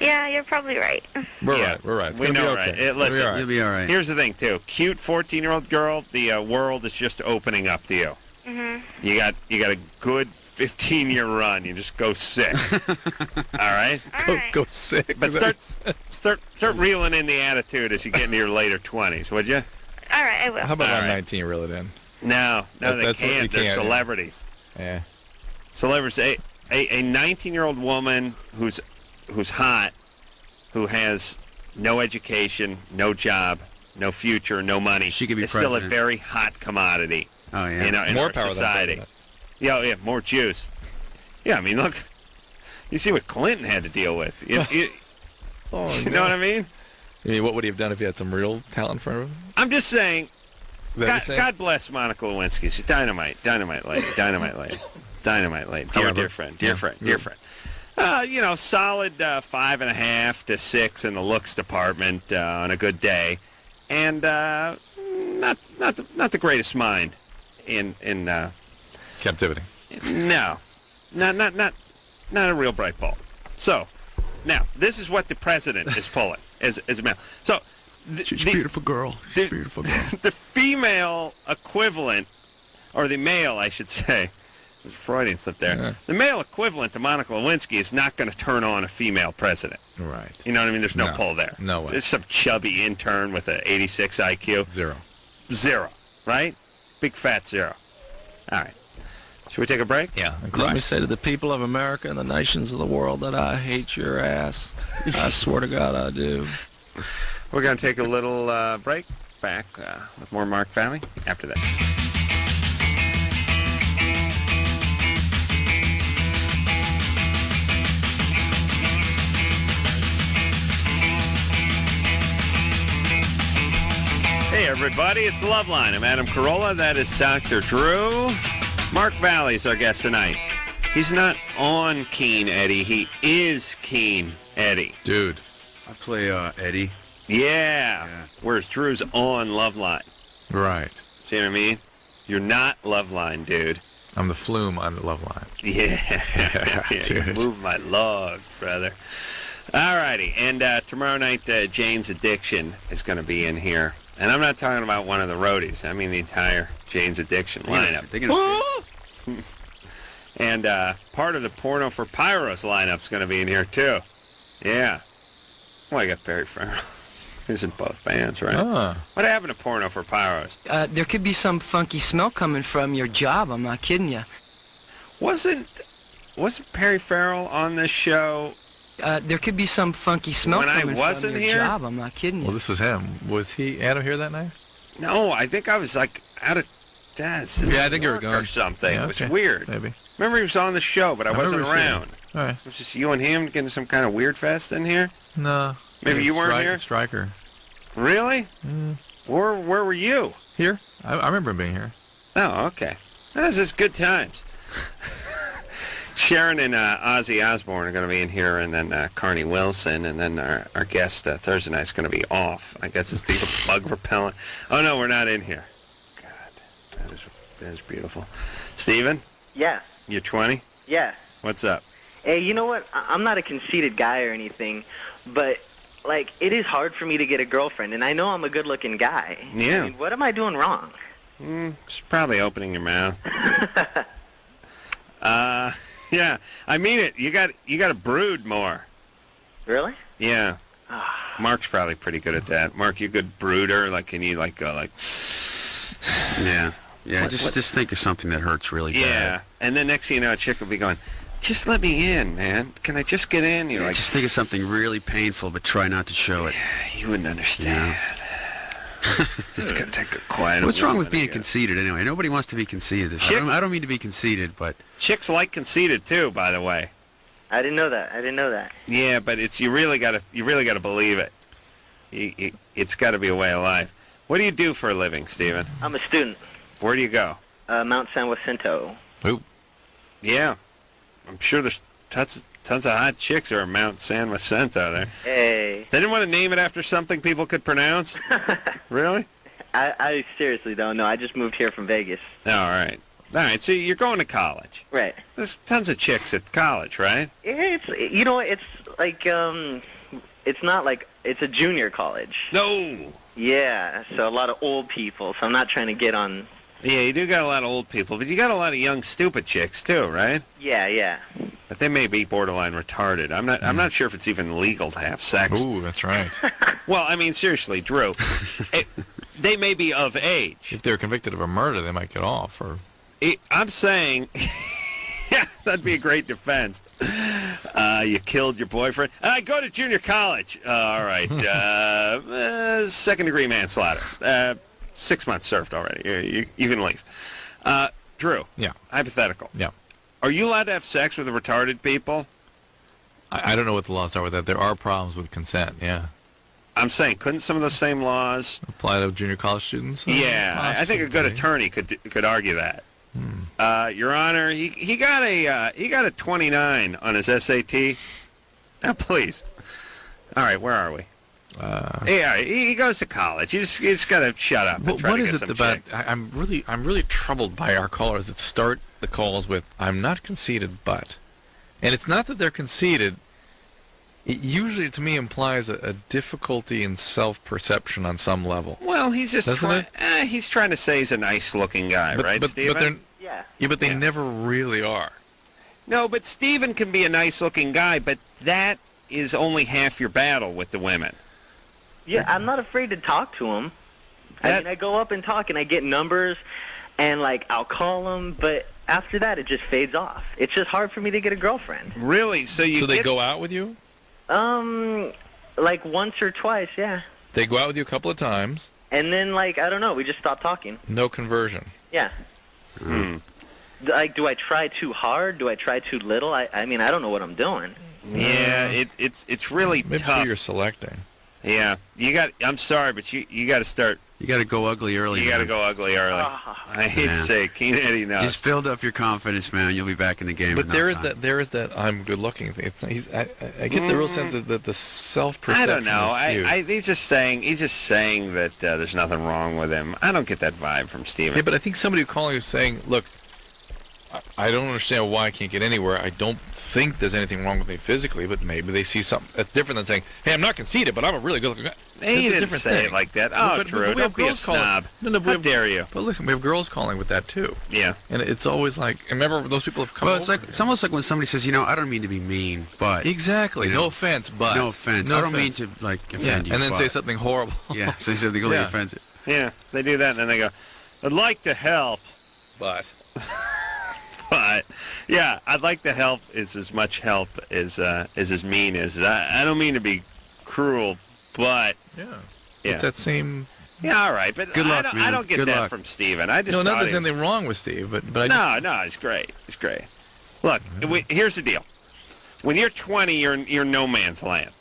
Yeah, you're probably right. We're right. It's We gonna know, be okay. right? It's gonna Listen, be all right. You'll be all right. Here's the thing, too. Cute 14-year-old girl, the world is just opening up to you. Mm-hmm. You got a good 15-year run. You just go sick. All right? Go sick. But start reeling in the attitude as you get into your later 20s, would you? All right, I will. How about All on right. 19 reel it in? No, they That's what you can't. They're can't, yeah. celebrities. Yeah. Celebrities. A 19-year-old woman who's hot, who has no education, no job, no future, no money. She could be It's still a president. very hot commodity. Oh, yeah. In More our power than society. president. Yeah, more juice. Yeah, I mean, look, you see what Clinton had to deal with. You know what I mean? I mean, what would he have done if he had some real talent in front of him? I'm just saying. Is that what you're saying? God bless Monica Lewinsky. She's dynamite lady. Dear friend. Solid 5.5 to 6 in the looks department on a good day, and not the greatest mind in captivity. No, not a real bright bulb. So now this is what the president is pulling as a male. So. She's a beautiful girl. Beautiful girl. The female equivalent, or the male, I should say, there's a Freudian slip there. Yeah. The male equivalent to Monica Lewinsky is not going to turn on a female president. Right. You know what I mean? There's no pull there. No way. There's some chubby intern with an 86 IQ. Zero. Right? Big fat zero. All right. Should we take a break? Yeah. Let me say to the people of America and the nations of the world that I hate your ass. I swear to God I do. We're going to take a little break. Back with more Mark Valley after that. Hey, everybody. It's Loveline. I'm Adam Carolla. That is Dr. Drew. Mark Valley's our guest tonight. He's not on Keen Eddie. He is Keen Eddie. Dude. I play Eddie. Yeah. Whereas Drew's on Loveline. Right. See what I mean? You're not Loveline, dude. I'm the flume on the Loveline. Yeah. You Dude. move my log, brother. All righty. And tomorrow night, Jane's Addiction is going to be in here. And I'm not talking about one of the roadies. I mean the entire Jane's Addiction lineup. And part of the Porno for Pyros lineup's going to be in here, too. Yeah. Well, I got Barry Farrell. He's in both bands, right? What happened to Porno for Pyros? There could be some funky smell coming from your job. I'm not kidding you. Wasn't Perry Farrell on this show? There could be some funky smell When I coming wasn't from your here? job. I'm not kidding you. Well, this was him. Was he Adam here that night? No, I think I was like out of desk. Yeah, I think you were or gone. something. Yeah, It was okay. weird. Maybe. Remember he was on the show, but I wasn't remember seeing around. him. All right. It was just you and him getting some kind of weird fest in here? No. Maybe you weren't here? Stryker. Really? Where were you? Here? I remember him being here. Oh, okay. This is good times. Sharon and Ozzy Osbourne are going to be in here, and then Carney Wilson, and then our guest Thursday night's going to be off. I guess it's the bug repellent. Oh, no, we're not in here. God, that is beautiful. Steven? Yeah. You're 20? Yeah. What's up? Hey, you know what? I'm not a conceited guy or anything, but, like, it is hard for me to get a girlfriend, and I know I'm a good-looking guy. Yeah. I mean, what am I doing wrong? Just probably opening your mouth. Yeah, I mean it. You got to brood more. Really? Yeah. Mark's probably pretty good at that. Mark, you a good brooder? Like, can you go like? Yeah. Just think of something that hurts really bad. Yeah. And then next thing you know, a chick will be going, "Just let me in, man. Can I just get in?" You're like, just think of something really painful, but try not to show it. You wouldn't understand. It's gonna take a quiet. What's wrong with being conceited anyway? Nobody wants to be conceited. I don't mean to be conceited, but chicks like conceited too. By the way, I didn't know that. Yeah, but it's you really gotta believe it. It's got to be a way of life. What do you do for a living, Steven? I'm a student. Where do you go? Mount San Jacinto. Ooh. Yeah, I'm sure there's tons of hot chicks are at Mount San Jacinto there. Hey. They didn't want to name it after something people could pronounce? Really? I seriously don't know. I just moved here from Vegas. All right. So you're going to college. Right. There's tons of chicks at college, right? It's like it's not like it's a junior college. No. Yeah, so a lot of old people. So I'm not trying to get on Yeah, you do got a lot of old people, but you got a lot of young, stupid chicks too, right? Yeah. But they may be borderline retarded. I'm not sure if it's even legal to have sex. Ooh, that's right. Well, I mean, seriously, Drew, they may be of age. If they're convicted of a murder, they might get off. Or I'm saying, yeah, that'd be a great defense. You killed your boyfriend. I go to junior college. All right. Second-degree manslaughter. 6 months served already. You can leave. Drew. Yeah. Hypothetical. Yeah. Are you allowed to have sex with the retarded people? I don't know what the laws are with that. There are problems with consent, yeah. I'm saying, couldn't some of those same laws apply to junior college students? Yeah, I think a good attorney could argue that. Your Honor, he got a 29 on his SAT. Now, please. All right, where are we? Yeah, he goes to college. You just gotta shut up. And try what to is get it some about? chicks. I'm really troubled by our callers that start the calls with "I'm not conceited, but," and it's not that they're conceited. It usually, to me, implies a difficulty in self-perception on some level. Well, he's just Doesn't he's trying to say he's a nice-looking guy, right, Stephen? But they never really are. No, but Stephen can be a nice-looking guy, but that is only half your battle with the women. Yeah, I'm not afraid to talk to them. I go up and talk, and I get numbers, and, like, I'll call them, but after that, it just fades off. It's just hard for me to get a girlfriend. Really? So they go out with you? Like once or twice, yeah. They go out with you a couple of times. And then, like, I don't know, we just stop talking. No conversion. Yeah. Like, do I try too hard? Do I try too little? I mean, I don't know what I'm doing. Yeah, it's really Maybe tough. you're selecting. Yeah, I'm sorry, but you got to start. You got to go ugly early. You got to go ugly early. I hate to say it, Keen Eddie knows. Just build up your confidence, man. You'll be back in the game. But in there no is that I'm good looking thing. I get the real sense that the self-perception I don't know. is skewed. He's just saying that there's nothing wrong with him. I don't get that vibe from Steven. Yeah, but I think somebody calling is saying, look, I don't understand why I can't get anywhere. I don't think there's anything wrong with me physically, but maybe they see something that's different than saying, hey, I'm not conceited, but I'm a really good-looking guy. He didn't say it like that. Oh, Drew, don't be a snob. How dare you? But listen, we have girls calling with that, too. Yeah. And it's always like, remember, those people have come Well, over. it's almost like when somebody says, I don't mean to be mean, but... Exactly. You know, no offense, but... No offense. I don't mean to, offend you, and then but. say something horrible. Yeah, say something really offensive. Yeah, they do that, and then they go, I'd like to help. But... But, yeah, I'd like to help is as much help as mean as. I don't mean to be cruel, but... Yeah. Yeah. That same... Yeah, all right, but Good luck, I don't get Good that luck. from Steven. I just No, thought there's anything wrong with Steve, but I just... No, it's great. It's great. Look, here's the deal. When you're 20, you're no man's land.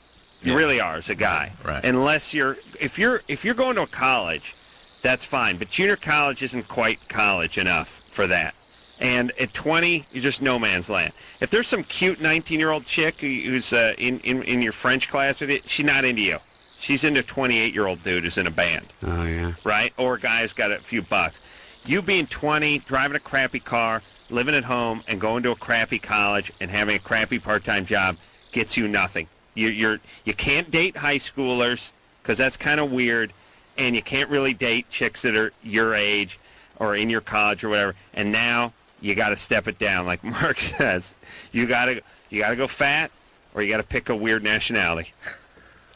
You really are as a guy. Right. Unless if you're going to a college, that's fine. But junior college isn't quite college enough for that. And at 20, you're just no man's land. If there's some cute 19-year-old chick who's in your French class with you, she's not into you. She's into a 28-year-old dude who's in a band. Oh, yeah. Right? Or a guy who's got a few bucks. You being 20, driving a crappy car, living at home, and going to a crappy college and having a crappy part-time job gets you nothing. You can't date high schoolers because that's kind of weird, and you can't really date chicks that are your age or in your college or whatever. And now you got to step it down, like Mark says. You got to go fat, or you got to pick a weird nationality.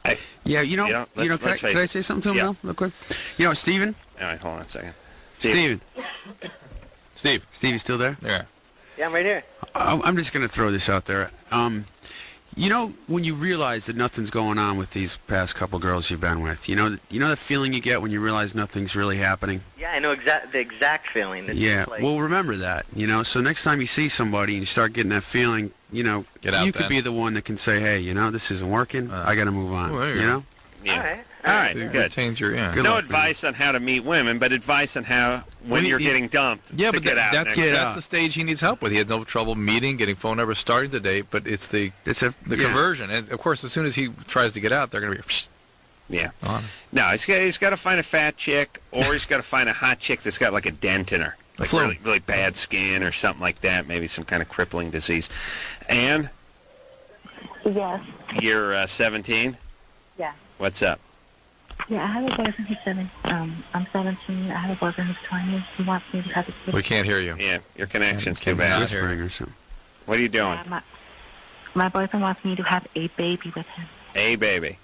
Can I say something to him, real quick? Steven? All right, hold on a second. Steve, you still there? Yeah. Yeah, I'm right here. I'm just going to throw this out there. When you realize that nothing's going on with these past couple girls you've been with, you know the feeling you get when you realize nothing's really happening? Yeah, I know the exact feeling. It's Yeah, like, well, remember that, so next time you see somebody and you start getting that feeling, Get out you then. could be the one that can say, hey, this isn't working, I got to move on, well, there you go. Yeah. All right, So it good. retains your Good No luck, advice on how to meet women, but advice on how, when you're getting dumped, Yeah, to but get out. that's the stage he needs help with. He has no trouble meeting, getting phone numbers, starting the date, but it's the conversion. And, of course, as soon as he tries to get out, they're going to be... Yeah. On. No, he's got to find a fat chick, or he's got to find a hot chick that's got like a dent in her. Like flu. really, really bad skin or something like that, maybe some kind of crippling disease. Anne, Yes. you're 17? Yeah. What's up? Yeah, I have a boyfriend who's I'm 17. I have a boyfriend who's 20. He wants me to have a kid. We can't hear you. Yeah, your connection's too bad. What are you doing? My boyfriend wants me to have a baby with him. A baby.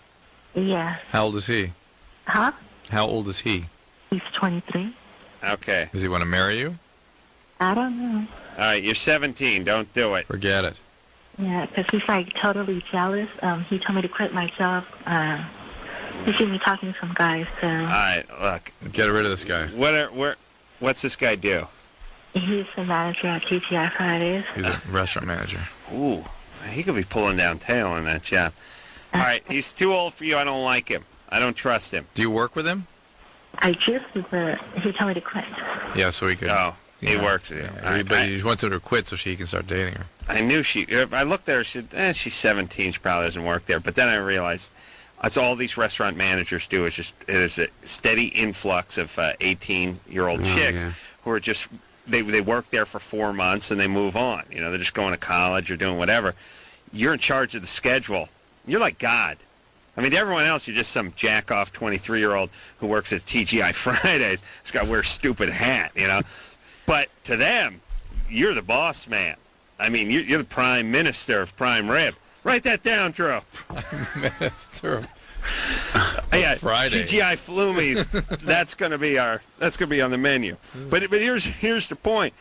Yeah. How old is he? Huh? How old is he? He's 23. Okay. Does he want to marry you? I don't know. All right, you're 17. Don't do it. Forget it. Yeah, because he's like totally jealous. He told me to quit my job. He's seen me talking to some guys, so. All right, look. Get rid of this guy. What's this guy do? He's the manager at TGI Fridays. He's a restaurant manager. Ooh, he could be pulling down tail in that job. All right, he's too old for you. I don't like him. I don't trust him. Do you work with him? I just, but he told me to quit. Yeah, so he could. Oh, he works with you. Yeah, but he wants her to quit so she can start dating her. I knew I looked at her, she said, she's 17, she probably doesn't work there. But then I realized that's all these restaurant managers do is a steady influx of 18-year-old chicks who are just, they work there for 4 months and they move on. You know, they're just going to college or doing whatever. You're in charge of the schedule. You're like God. I mean, to everyone else, you're just some jack-off 23-year-old who works at TGI Fridays. He's got to wear a stupid hat, you know. But to them, you're the boss man. I mean, you're the prime minister of prime rib. Write that down, Drew. Prime minister. Yeah, Friday. TGI Flumies. That's going to be on the menu. But here's the point.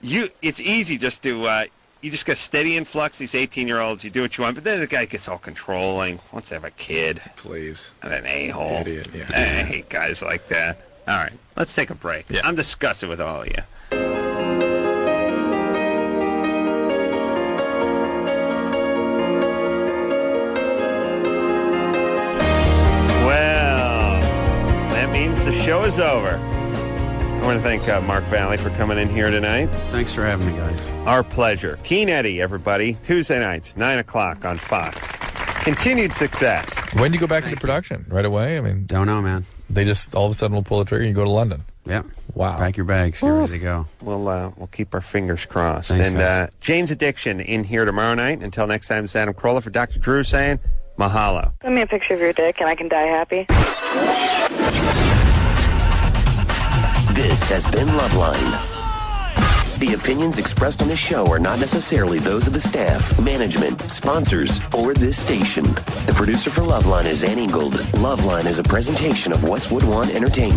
It's easy just to you just got steady influx. These 18-year-olds, you do what you want, but then the guy gets all controlling. Wants to have a kid. Please. And an a-hole. Idiot. Yeah. I hate guys like that. All right, let's take a break. Yeah. I'm disgusted with all of you. Well, that means the show is over. I want to thank Mark Valley for coming in here tonight. Thanks for having me, guys. Our pleasure. Keen Eddie, everybody. Tuesday nights, 9 o'clock on Fox. Continued success. When do you go back into production? Right away? I mean, don't know, man. They just all of a sudden will pull the trigger and you go to London. Yeah. Wow. Pack your bags. Get ready to go. We'll keep our fingers crossed. Thanks, and Jane's Addiction in here tomorrow night. Until next time, it's Adam Carolla for Dr. Drew saying mahalo. Send me a picture of your dick and I can die happy. This has been Loveline. The opinions expressed on this show are not necessarily those of the staff, management, sponsors, or this station. The producer for Loveline is Ann Ingold. Loveline is a presentation of Westwood One Entertainment.